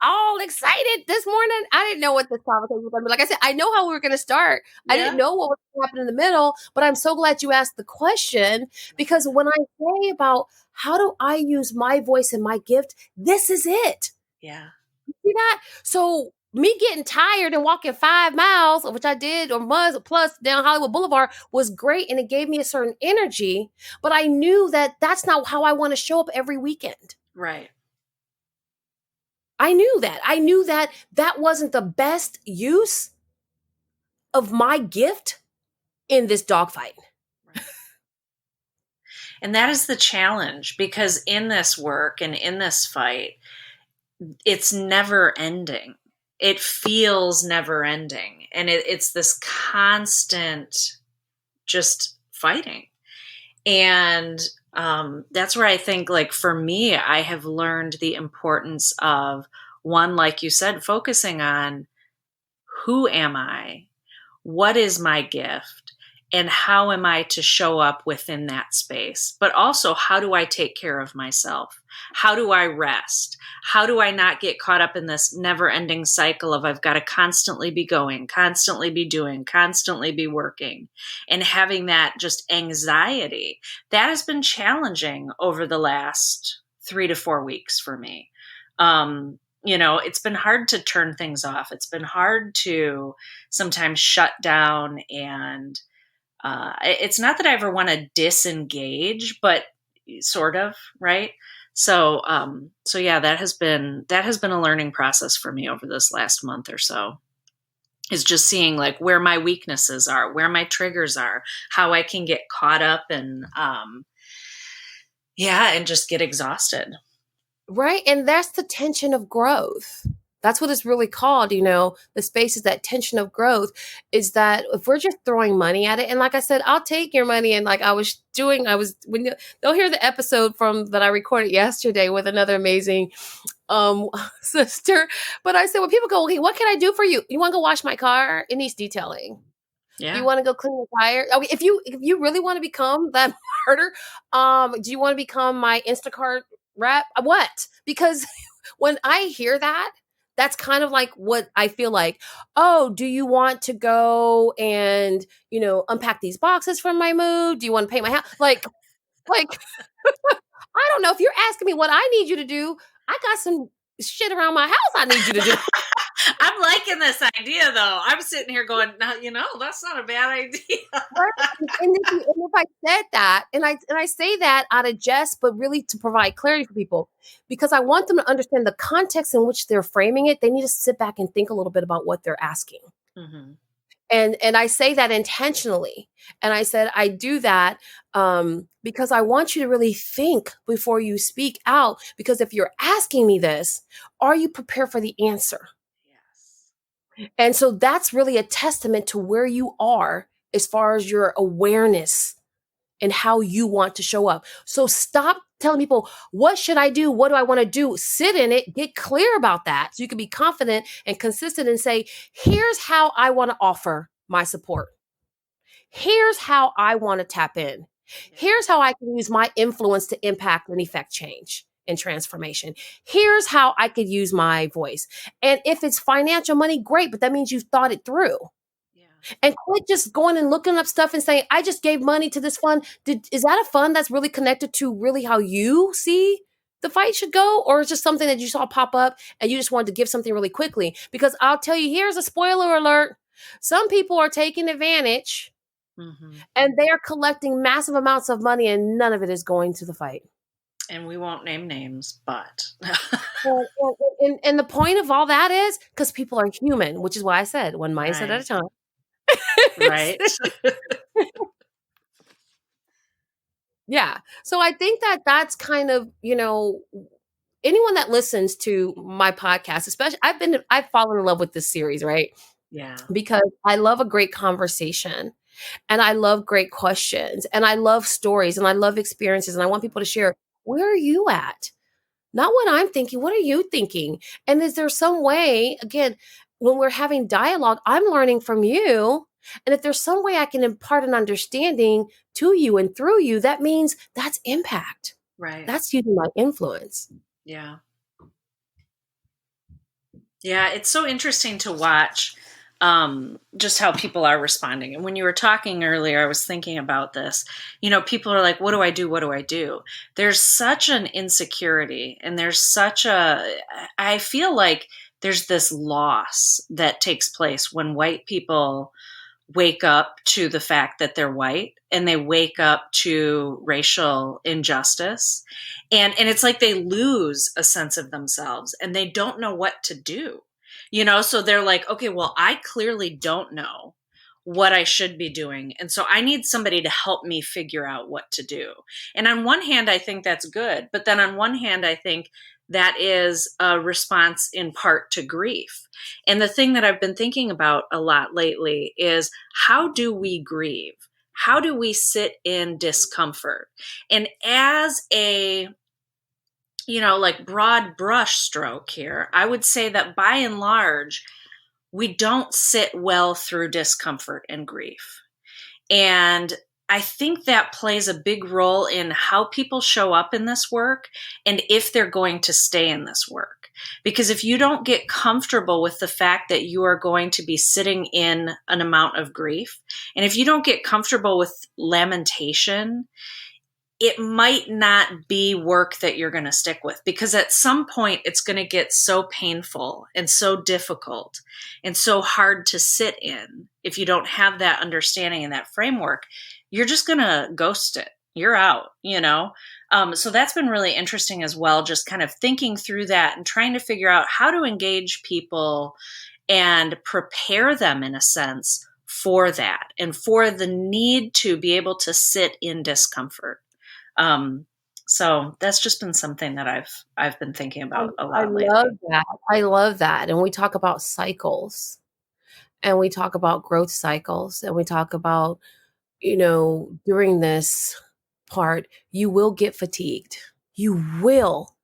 all excited this morning. I didn't know what this conversation was going to be. Like I said, I know how we were going to start. Yeah. I didn't know what was going to happen in the middle, but I'm so glad you asked the question, because when I say about how do I use my voice and my gift, this is it. Yeah. You see that? So me getting tired and walking 5 miles, which I did, or was plus down Hollywood Boulevard, was great. And it gave me a certain energy, but I knew that that's not how I want to show up every weekend. Right. I knew that that wasn't the best use of my gift in this dogfight. Right. And that is the challenge, because in this work and in this fight, it's never ending. It feels never ending. And it's this constant just fighting. And that's where I think, like, for me, I have learned the importance of, one, like you said, focusing on who am I? What is my gift? And how am I to show up within that space? But also, how do I take care of myself? How do I rest? How do I not get caught up in this never-ending cycle of I've got to constantly be going, constantly be doing, constantly be working, and having that just anxiety? That has been challenging over the last 3 to 4 weeks for me. It's been hard to turn things off. It's been hard to sometimes shut down, and it's not that I ever want to disengage, but sort of, right? So yeah, that has been a learning process for me over this last month or so, is just seeing like where my weaknesses are, where my triggers are, how I can get caught up and Yeah, and just get exhausted. Right. And that's the tension of growth. That's what it's really called. The space is that tension of growth, is that if we're just throwing money at it, and like I said, I'll take your money. And like they'll hear the episode from that I recorded yesterday with another amazing sister. But I said, when people go, okay, what can I do for you? You want to go wash my car? It needs detailing. Do you Yeah. want to go clean the tire? Okay, if you really want to become that martyr, do you want to become my Instacart rep? What? Because when I hear that, that's kind of like what I feel like. Oh, do you want to go and unpack these boxes from my move? Do you want to paint my house? Like I don't know. If you're asking me what I need you to do, I got some shit around my house I need you to do. I'm liking this idea, though. I'm sitting here going, no, that's not a bad idea. Right? And if I said that, and I say that out of jest, but really to provide clarity for people, because I want them to understand the context in which they're framing it. They need to sit back and think a little bit about what they're asking. Mm-hmm. And I say that intentionally. And I said I do that because I want you to really think before you speak out. Because if you're asking me this, are you prepared for the answer? Yes. And so that's really a testament to where you are as far as your awareness and how you want to show up. So stop telling people, what should I do? What do I want to do? Sit in it, get clear about that so you can be confident and consistent and say, here's how I want to offer my support. Here's how I want to tap in. Here's how I can use my influence to impact and effect change and transformation. Here's how I could use my voice. And if it's financial money, great, but that means you've thought it through. Yeah. And quit just going and looking up stuff and saying, I just gave money to this fund. Is that a fund that's really connected to really how you see the fight should go? Or is it just something that you saw pop up and you just wanted to give something really quickly? Because I'll tell you, here's a spoiler alert. Some people are taking advantage and they are collecting massive amounts of money and none of it is going to the fight. And we won't name names, but. And the point of all that is because people are human, which is why I said one mindset at a time. Right. Yeah. So I think that that's kind of, anyone that listens to my podcast, especially I've fallen in love with this series, right? Yeah. Because I love a great conversation and I love great questions and I love stories and I love experiences and I want people to share, where are you at? Not what I'm thinking. What are you thinking? And is there some way, again, when we're having dialogue, I'm learning from you. And if there's some way I can impart an understanding to you and through you, that means that's impact. Right. That's using my influence. Yeah. Yeah. It's so interesting to watch just how people are responding. And when you were talking earlier, I was thinking about this. People are like, what do I do? What do I do? There's such an insecurity and I feel like there's this loss that takes place when white people wake up to the fact that they're white and they wake up to racial injustice. And it's like they lose a sense of themselves and they don't know what to do. So they're like, okay, well, I clearly don't know what I should be doing. And so I need somebody to help me figure out what to do. And on one hand, I think that's good. But then on one hand, I think that is a response in part to grief. And the thing that I've been thinking about a lot lately is, how do we grieve? How do we sit in discomfort? And as a broad brush stroke here, I would say that by and large, we don't sit well through discomfort and grief. And I think that plays a big role in how people show up in this work and if they're going to stay in this work. Because if you don't get comfortable with the fact that you are going to be sitting in an amount of grief, and if you don't get comfortable with lamentation, it might not be work that you're going to stick with, because at some point it's going to get so painful and so difficult and so hard to sit in. If you don't have that understanding and that framework, you're just going to ghost it. You're out, So that's been really interesting as well, just kind of thinking through that and trying to figure out how to engage people and prepare them in a sense for that and for the need to be able to sit in discomfort. So that's just been something that I've been thinking I, about a I lot love lately. that. I love that. And we talk about cycles, and we talk about growth cycles, and we talk about, during this part, you will get fatigued. You will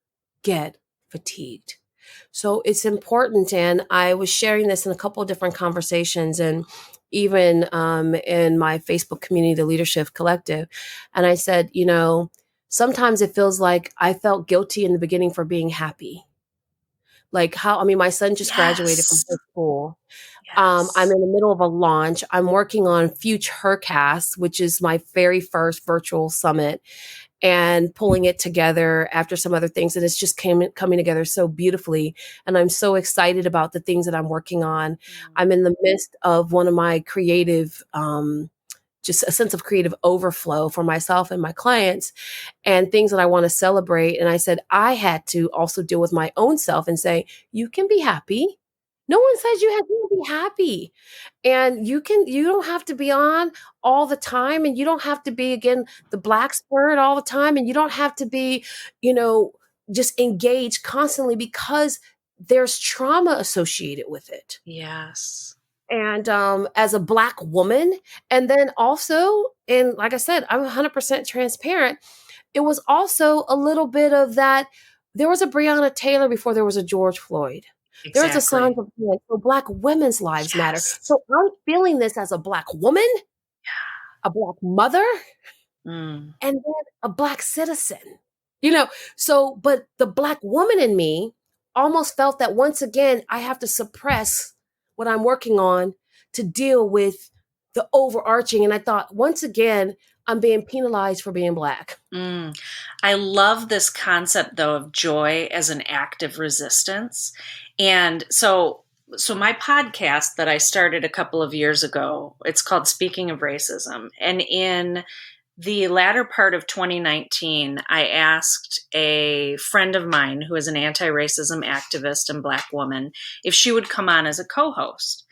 get fatigued. So it's important. And I was sharing this in a couple of different conversations, and even in my Facebook community, the Leadership Collective. And I said, sometimes it feels like I felt guilty in the beginning for being happy. Like my son just graduated from Yes. high school. I'm Yes. in the middle of a launch. I'm working on Future Hercast, which is my very first virtual summit, and pulling it together after some other things. And it's just coming together so beautifully. And I'm so excited about the things that I'm working on. I'm in the midst of one of my creative, just a sense of creative overflow for myself and my clients, and things that I want to celebrate. And I said, I had to also deal with my own self and say, you can be happy. No one says you have to be happy. And you don't have to be on all the time. And you don't have to be, again, the black spirit all the time. And you don't have to be, you know, just engaged constantly, because there's trauma associated with it. Yes. And as a black woman, and then also, and like I said, I'm 100% transparent. It was also a little bit of that. There was a Breonna Taylor before there was a George Floyd. There was a sign Exactly. of, like, so Black women's lives matter. Yes. So I'm feeling this as a Black woman, a Black mother, Mm. and then a Black citizen. You know, so, but the Black woman in me almost felt that once again, I have to suppress what I'm working on to deal with the overarching. And I thought, once again, I'm being penalized for being Black. Mm. I love this concept, though, of joy as an act of resistance. And so my podcast that I started a couple of years ago, it's called Speaking of Racism. And in the latter part of 2019, I asked a friend of mine who is an anti-racism activist and Black woman if she would come on as a co-host.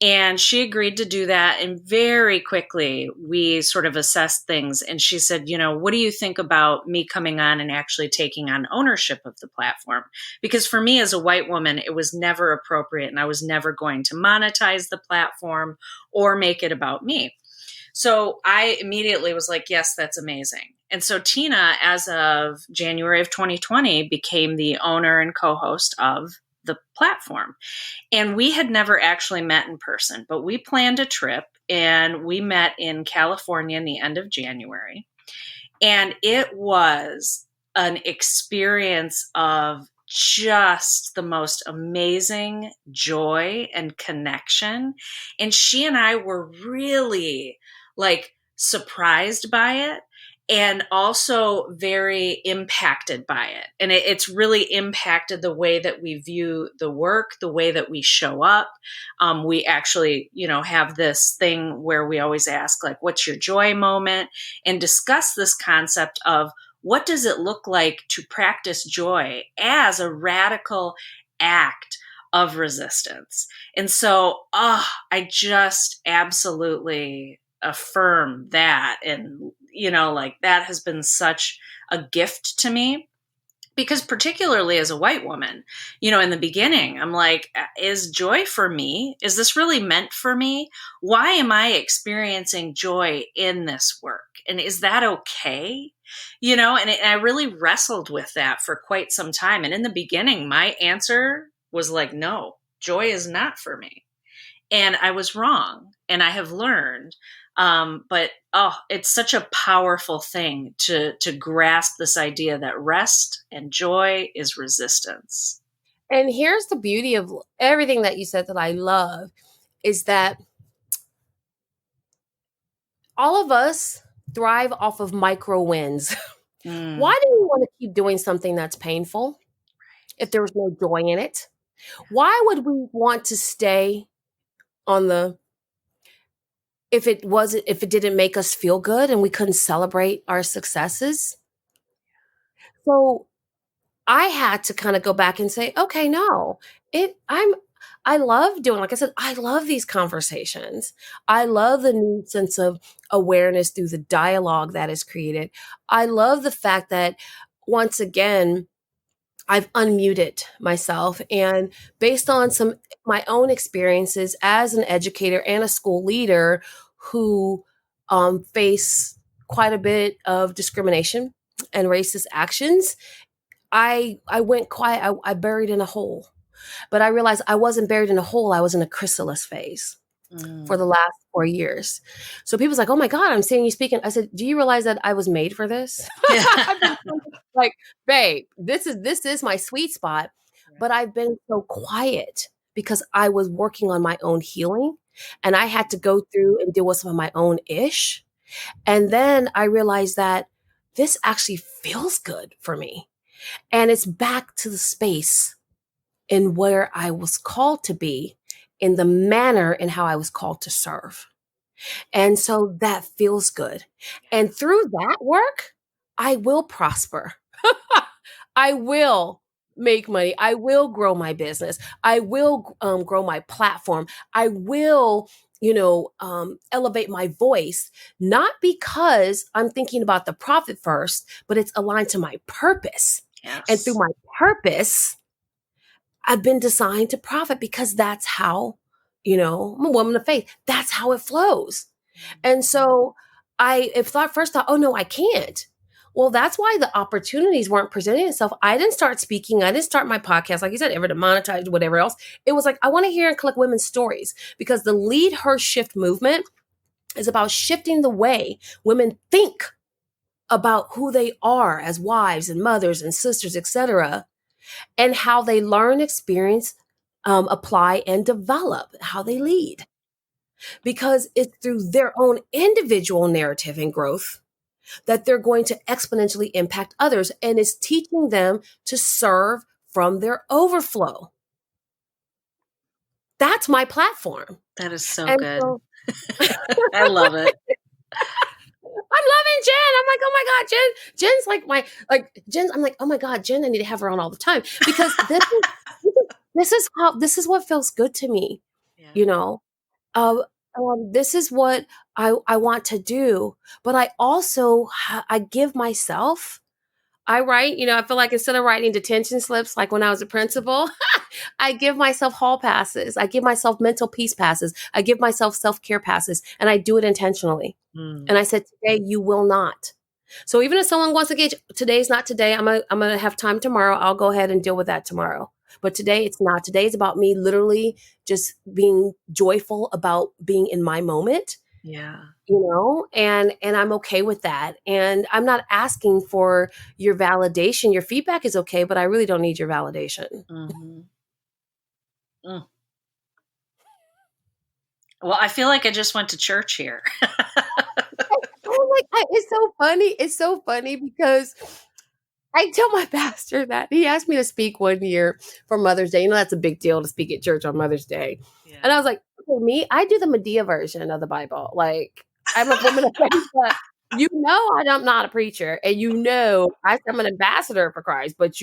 And she agreed to do that. And very quickly, we sort of assessed things. And she said, what do you think about me coming on and actually taking on ownership of the platform? Because for me as a white woman, it was never appropriate. And I was never going to monetize the platform or make it about me. So I immediately was like, yes, that's amazing. And so Tina, as of January of 2020, became the owner and co-host of the platform. And we had never actually met in person, but we planned a trip and we met in California in the end of January. And it was an experience of just the most amazing joy and connection. And she and I were really like surprised by it and also very impacted by it. And it's really impacted the way that we view the work, the way that we show up. We actually, have this thing where we always ask, like, what's your joy moment? And discuss this concept of what does it look like to practice joy as a radical act of resistance. And so, I just absolutely affirm that. And, like that has been such a gift to me. Because particularly as a white woman, in the beginning, I'm like, is joy for me? Is this really meant for me? Why am I experiencing joy in this work? And is that okay? And I really wrestled with that for quite some time. And in the beginning, my answer was like, no, joy is not for me. And I was wrong. And I have learned. But it's such a powerful thing to grasp this idea that rest and joy is resistance. And here's the beauty of everything that you said that I love, is that all of us thrive off of micro wins. Mm, Why do we want to keep doing something that's painful if there was no joy in it? Why would we want to stay on the, if it didn't make us feel good and we couldn't celebrate our successes? So I had to kind of go back and say, okay, no, I love doing, like I said, I love these conversations. I love the new sense of awareness through the dialogue that is created. I love the fact that once again, I've unmuted myself and based on some my own experiences as an educator and a school leader who face quite a bit of discrimination and racist actions, I went quiet. I buried in a hole, but I realized I wasn't buried in a hole. I was in a chrysalis phase for the last 4 years. So people's like, "Oh my God, I'm seeing you speaking." I said, "Do you realize that I was made for this?" I've been like, "Babe, this is my sweet spot." But I've been so quiet because I was working on my own healing and I had to go through and deal with some of my own ish. And then I realized that this actually feels good for me. And it's back to the space in where I was called to be, in the manner in how I was called to serve. And so that feels good. And through that work, I will prosper. I will make money. I will grow my business. I will grow my platform. I will, elevate my voice, not because I'm thinking about the profit first, but it's aligned to my purpose. Yes. And through my purpose, I've been designed to profit because that's how, I'm a woman of faith. That's how it flows. And so first thought, oh no, I can't. Well, that's why the opportunities weren't presenting itself. I didn't start speaking. I didn't start my podcast, like you said, ever to monetize, whatever else. It was like, I want to hear and collect women's stories because the Lead Her Shift movement is about shifting the way women think about who they are as wives and mothers and sisters, etc., and how they learn, experience, apply, and develop how they lead. Because it's through their own individual narrative and growth that they're going to exponentially impact others, and it's teaching them to serve from their overflow. That's my platform. That is so And good. so, I love it. I'm loving Jen. I'm like, oh my God, Jen's, I'm like, oh my God, Jen, I need to have her on all the time because this is what feels good to me, Yeah. This is what I want to do, but I also, I give myself, I write, I feel like instead of writing detention slips, like when I was a principal, I give myself hall passes. I give myself mental peace passes. I give myself self-care passes, and I do it intentionally. And I said, today you will not. So even if someone wants to get, today's not today, I'm going to have time tomorrow. I'll go ahead and deal with that tomorrow. But today it's not. Today it's about me literally just being joyful about being in my moment. Yeah. And I'm okay with that. And I'm not asking for your validation. Your feedback is okay, but I really don't need your validation. Mm-hmm. Well, I feel like I just went to church here. It's so funny. It's so funny because I tell my pastor that he asked me to speak one year for Mother's Day. That's a big deal to speak at church on Mother's Day. Yeah. And I was like, okay, me, I do the Medea version of the Bible. Like, I'm a woman of faith, but I'm not a preacher. And I'm an ambassador for Christ, but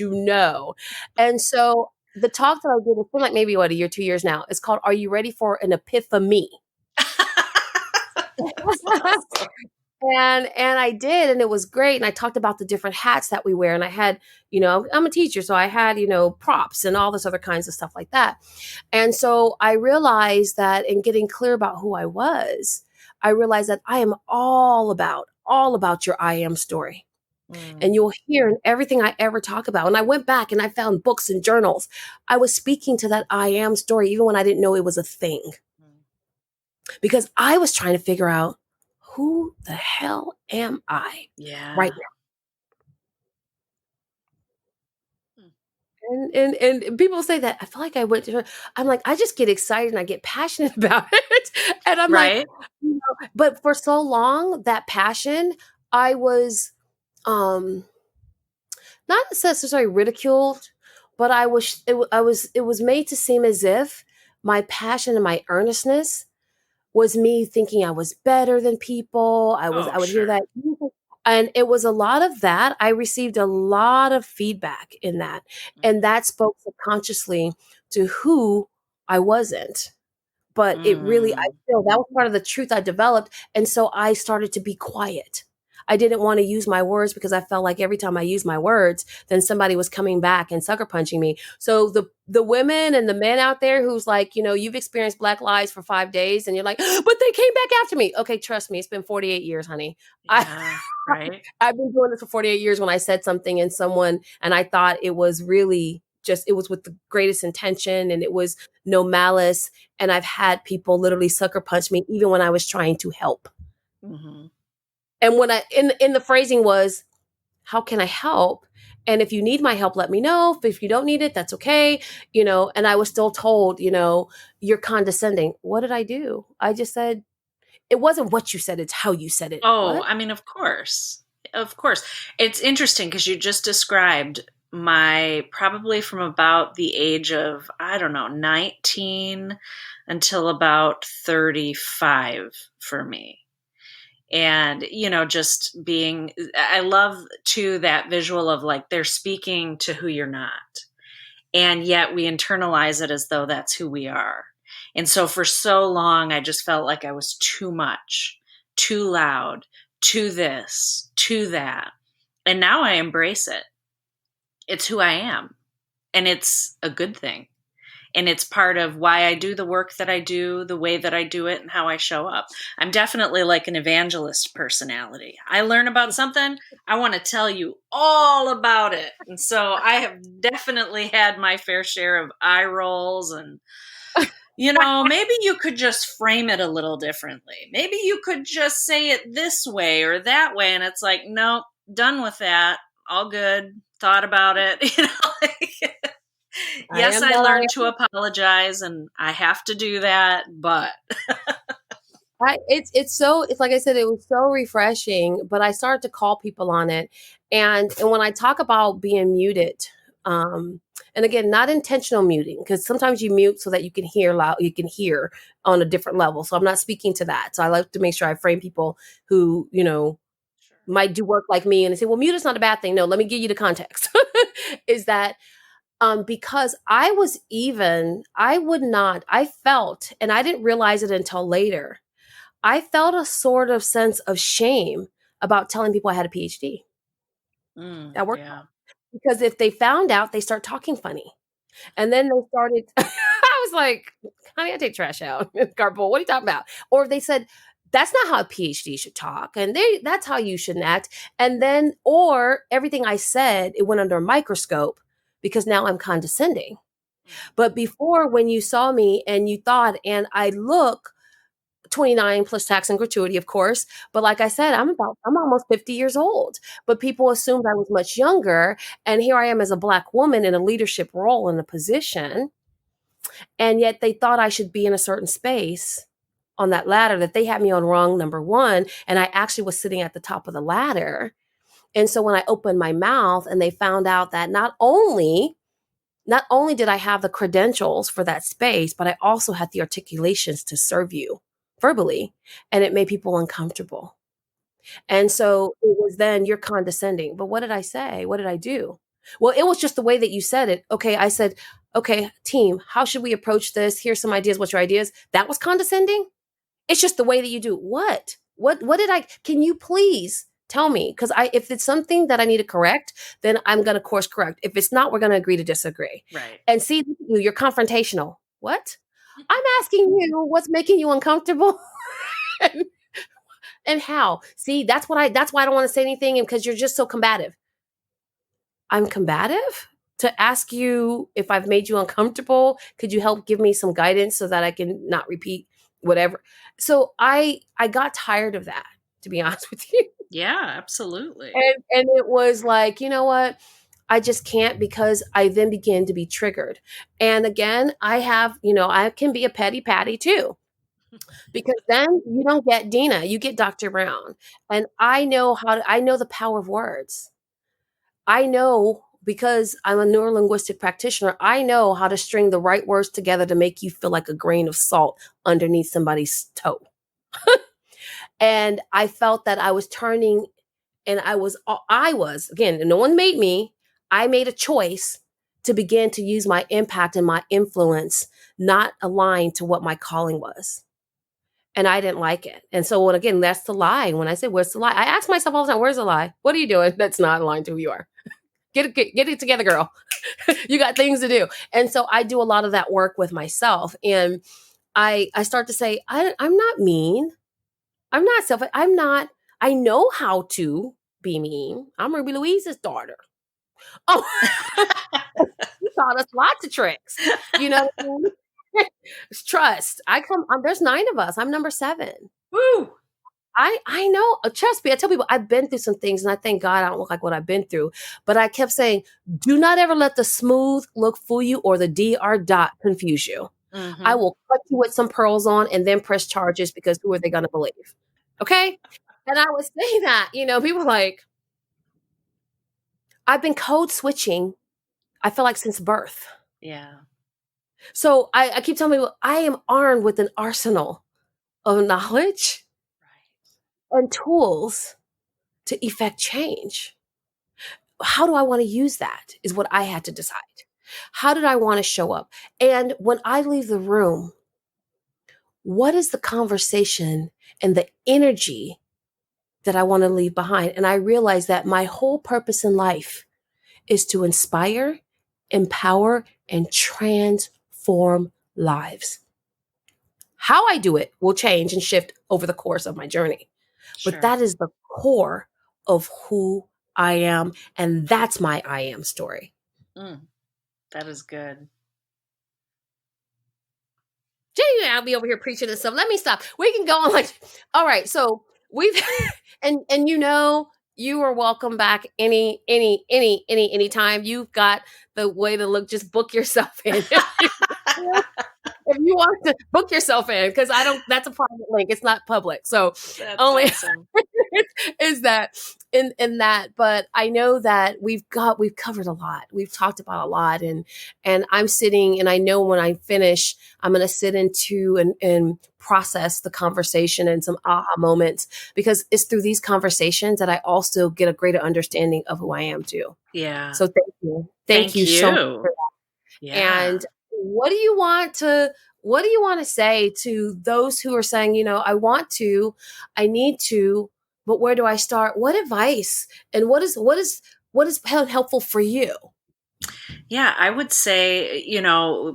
And so the talk that I did, it's been like maybe a year, 2 years now. It's called, Are You Ready for an Epiphany? Awesome. And I did, and it was great. And I talked about the different hats that we wear. And I had, I'm a teacher, so I had, props and all this other kinds of stuff like that. And so I realized that in getting clear about who I was, I realized that I am all about your I am story. And you'll hear in everything I ever talk about. And I went back and I found books and journals. I was speaking to that I am story, even when I didn't know it was a thing. Because I was trying to figure out, who the hell am I right now? And people say that I feel like I'm like, I just get excited and I get passionate about it. And I'm like, but for so long, that passion, I was not necessarily ridiculed, but it was made to seem as if my passion and my earnestness was me thinking I was better than people. I would hear that. And it was a lot of that. I received a lot of feedback in that. And that spoke subconsciously to who I wasn't. But it really, I feel that was part of the truth I developed. And so I started to be quiet. I didn't want to use my words because I felt like every time I used my words, then somebody was coming back and sucker punching me. So the women and the men out there who's like, you've experienced Black lives for 5 days and you're like, but they came back after me. Okay, trust me, it's been 48 years, honey. Yeah, right. I've been doing this for 48 years. When I said something and I thought it was really it was with the greatest intention and it was no malice. And I've had people literally sucker punch me even when I was trying to help. Mm-hmm. And when in the phrasing was, how can I help? And if you need my help, let me know. If you don't need it, that's okay. And I was still told, you're condescending. What did I do? I just said, it wasn't what you said, it's how you said it. Oh, What? I mean, of course. Of course. It's interesting because you just described probably from about the age of, I don't know, 19 until about 35 for me. And, just I love too that visual of like they're speaking to who you're not. And yet we internalize it as though that's who we are. And so for so long, I just felt like I was too much, too loud, too this, too that. And now I embrace it. It's who I am. And it's a good thing. And it's part of why I do the work that I do, the way that I do it, and how I show up. I'm definitely like an evangelist personality. I learn about something, I want to tell you all about it. And so I have definitely had my fair share of eye rolls and, maybe you could just frame it a little differently. Maybe you could just say it this way or that way. And it's like, nope, done with that. All good. Thought about it. Yes, I learned to apologize and I have to do that, but it's like I said, it was so refreshing, but I started to call people on it. And when I talk about being muted, and again, not intentional muting, because sometimes you mute so that you can hear loud, you can hear on a different level. So I'm not speaking to that. So I like to make sure I frame people who, might do work like me and they say, well, mute is not a bad thing. No, let me give you the context. Is that because I felt, and I didn't realize it until later, I felt a sort of sense of shame about telling people I had a PhD. That worked. Yeah. Because if they found out, they start talking funny. And then they started, I was like, honey, I take trash out. Carpool, what are you talking about? Or if they said, that's not how a PhD should talk. And that's how you shouldn't act. And then, or everything I said, it went under a microscope because now I'm condescending. But before, when you saw me and you thought, and I look 29 plus tax and gratuity, of course. But like I said, I'm almost 50 years old, but people assumed I was much younger. And here I am as a Black woman in a leadership role in a position. And yet they thought I should be in a certain space on that ladder, that they had me on rung number 1. And I actually was sitting at the top of the ladder. And so when I opened my mouth and they found out that not only did I have the credentials for that space, but I also had the articulations to serve you verbally, and it made people uncomfortable. And so it was then, you're condescending. But what did I say? What did I do? Well, it was just the way that you said it. Okay, I said, okay, team, how should we approach this? Here's some ideas. What's your ideas? That was condescending? It's just the way that you do. What did can you please tell me? Because if it's something that I need to correct, then I'm going to course correct. If it's not, we're going to agree to disagree. Right. And see, you're confrontational. What? I'm asking you what's making you uncomfortable and how. See, that's why I don't want to say anything, because you're just so combative. I'm combative to ask you if I've made you uncomfortable. Could you help give me some guidance so that I can not repeat whatever? So I got tired of that, to be honest with you. Yeah, absolutely. And it was like, you know what? I just can't, because I then begin to be triggered. And again, I can be a petty Patty too, because then you don't get Dina, you get Dr. Brown. And I know the power of words. I know, because I'm a neurolinguistic practitioner, I know how to string the right words together to make you feel like a grain of salt underneath somebody's toe. And I felt that I was turning, and I was, again, no one made me. I made a choice to begin to use my impact and my influence not aligned to what my calling was. And I didn't like it. And so when, again, that's the lie. When I say, where's the lie? I ask myself all the time, where's the lie? What are you doing that's not aligned to who you are? Get it together, girl. You got things to do. And so I do a lot of that work with myself. And I start to say, I'm not mean. I'm not selfish. I know how to be mean. I'm Ruby Louise's daughter. Oh, you taught us lots of tricks. You know what I mean? It's trust. There's 9 of us. I'm number 7. Woo! I know. Trust me. I tell people I've been through some things, and I thank God I don't look like what I've been through. But I kept saying, do not ever let the smooth look fool you or the DR dot confuse you. Mm-hmm. I will cut you with some pearls on and then press charges, because who are they going to believe? Okay. And I would say that, people like, I've been code switching, I feel like, since birth. Yeah. So I keep telling people I am armed with an arsenal of knowledge and tools to effect change. How do I want to use that is what I had to decide. How did I want to show up? And when I leave the room, what is the conversation and the energy that I want to leave behind? And I realized that my whole purpose in life is to inspire, empower, and transform lives. How I do it will change and shift over the course of my journey. Sure. But that is the core of who I am. And that's my I am story. That is good. Jenny, I'll be over here preaching this stuff. Let me stop. We can go on all right. So we've, and you are welcome back any time. You've got the way to look, just book yourself in. If you want to book yourself in, because that's a private link. It's not public. So That's only awesome. is that in that. But I know that we've covered a lot. We've talked about a lot, and I'm sitting, and I know when I finish, I'm going to sit into and process the conversation and some aha moments, because it's through these conversations that I also get a greater understanding of who I am too. Yeah. So thank you. Thank you so much for that. Yeah. And what do you want to say to those who are saying, I need to, but where do I start? What advice and what is helpful for you? Yeah, I would say,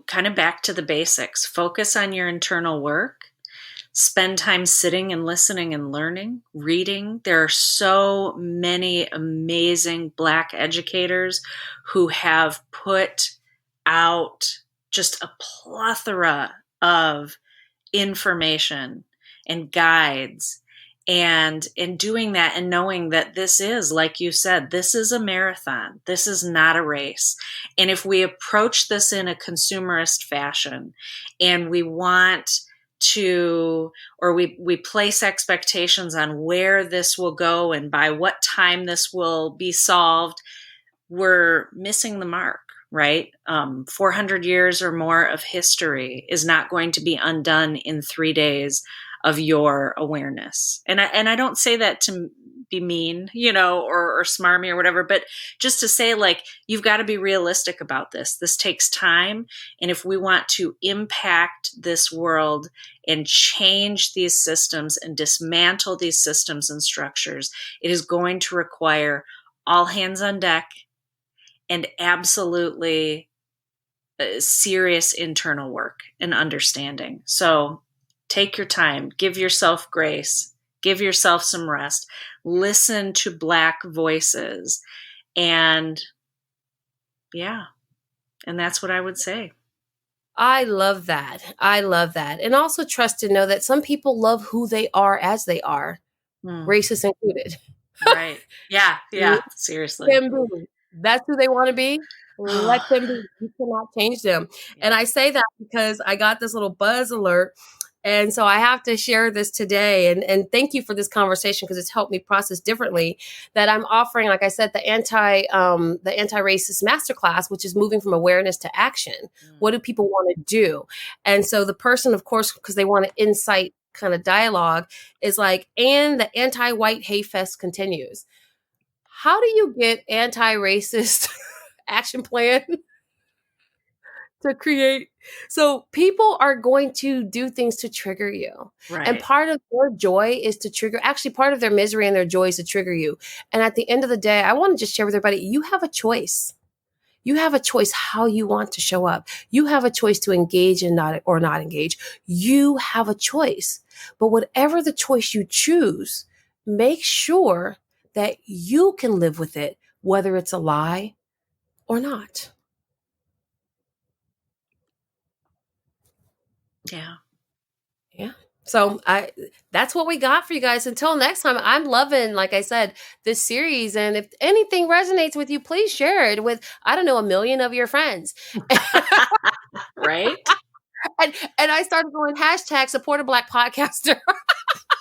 kind of back to the basics. Focus on your internal work. Spend time sitting and listening and learning, reading. There are so many amazing Black educators who have put out just a plethora of information and guides. And in doing that and knowing that this is, like you said, this is a marathon. This is not a race. And if we approach this in a consumerist fashion and we want to, or we place expectations on where this will go and by what time this will be solved, we're missing the mark, right? 400 years or more of history is not going to be undone in 3 days of your awareness. And I don't say that to be mean, or smarmy or whatever, but just to say, you've got to be realistic about this. This takes time. And if we want to impact this world and change these systems and dismantle these systems and structures, it is going to require all hands on deck and absolutely serious internal work and understanding. So take your time, give yourself grace, give yourself some rest, listen to Black voices. And that's what I would say. I love that. And also trust to know that some people love who they are as they are, racist included. Right. Yeah. Seriously. That's who they want to be. Let them be. You cannot change them. Yeah. And I say that because I got this little buzz alert. And so I have to share this today. And thank you for this conversation, because it's helped me process differently that I'm offering, like I said, the anti-racist masterclass, which is moving from awareness to action. What do people want to do? And so the person, of course, because they want to incite kind of dialogue, is like, and the anti-white hate fest continues. How do you get anti-racist action plan to create. So people are going to do things to trigger you. And Right. part of their joy is to trigger, actually, part of their misery and their joy is to trigger you. And at the end of the day, I want to just share with everybody, you have a choice. You have a choice how you want to show up. You have a choice to engage and not or not engage. You have a choice. But whatever the choice you choose, make sure that you can live with it, whether it's a lie or not. Yeah. Yeah. So that's what we got for you guys. Until next time, I'm loving, like I said, this series. And if anything resonates with you, please share it with, I don't know, 1 million of your friends. Right? And I started going hashtag support a Black podcaster.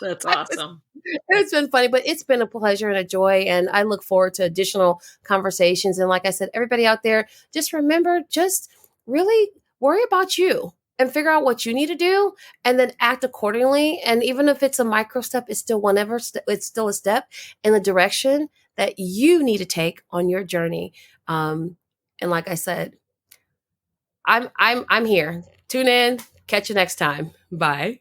That's awesome. It's been funny, but it's been a pleasure and a joy. And I look forward to additional conversations. And like I said, everybody out there, just remember, just really worry about you and figure out what you need to do and then act accordingly. And even if it's a micro step, it's still it's still a step in the direction that you need to take on your journey. And like I said, I'm here. Tune in. Catch you next time. Bye.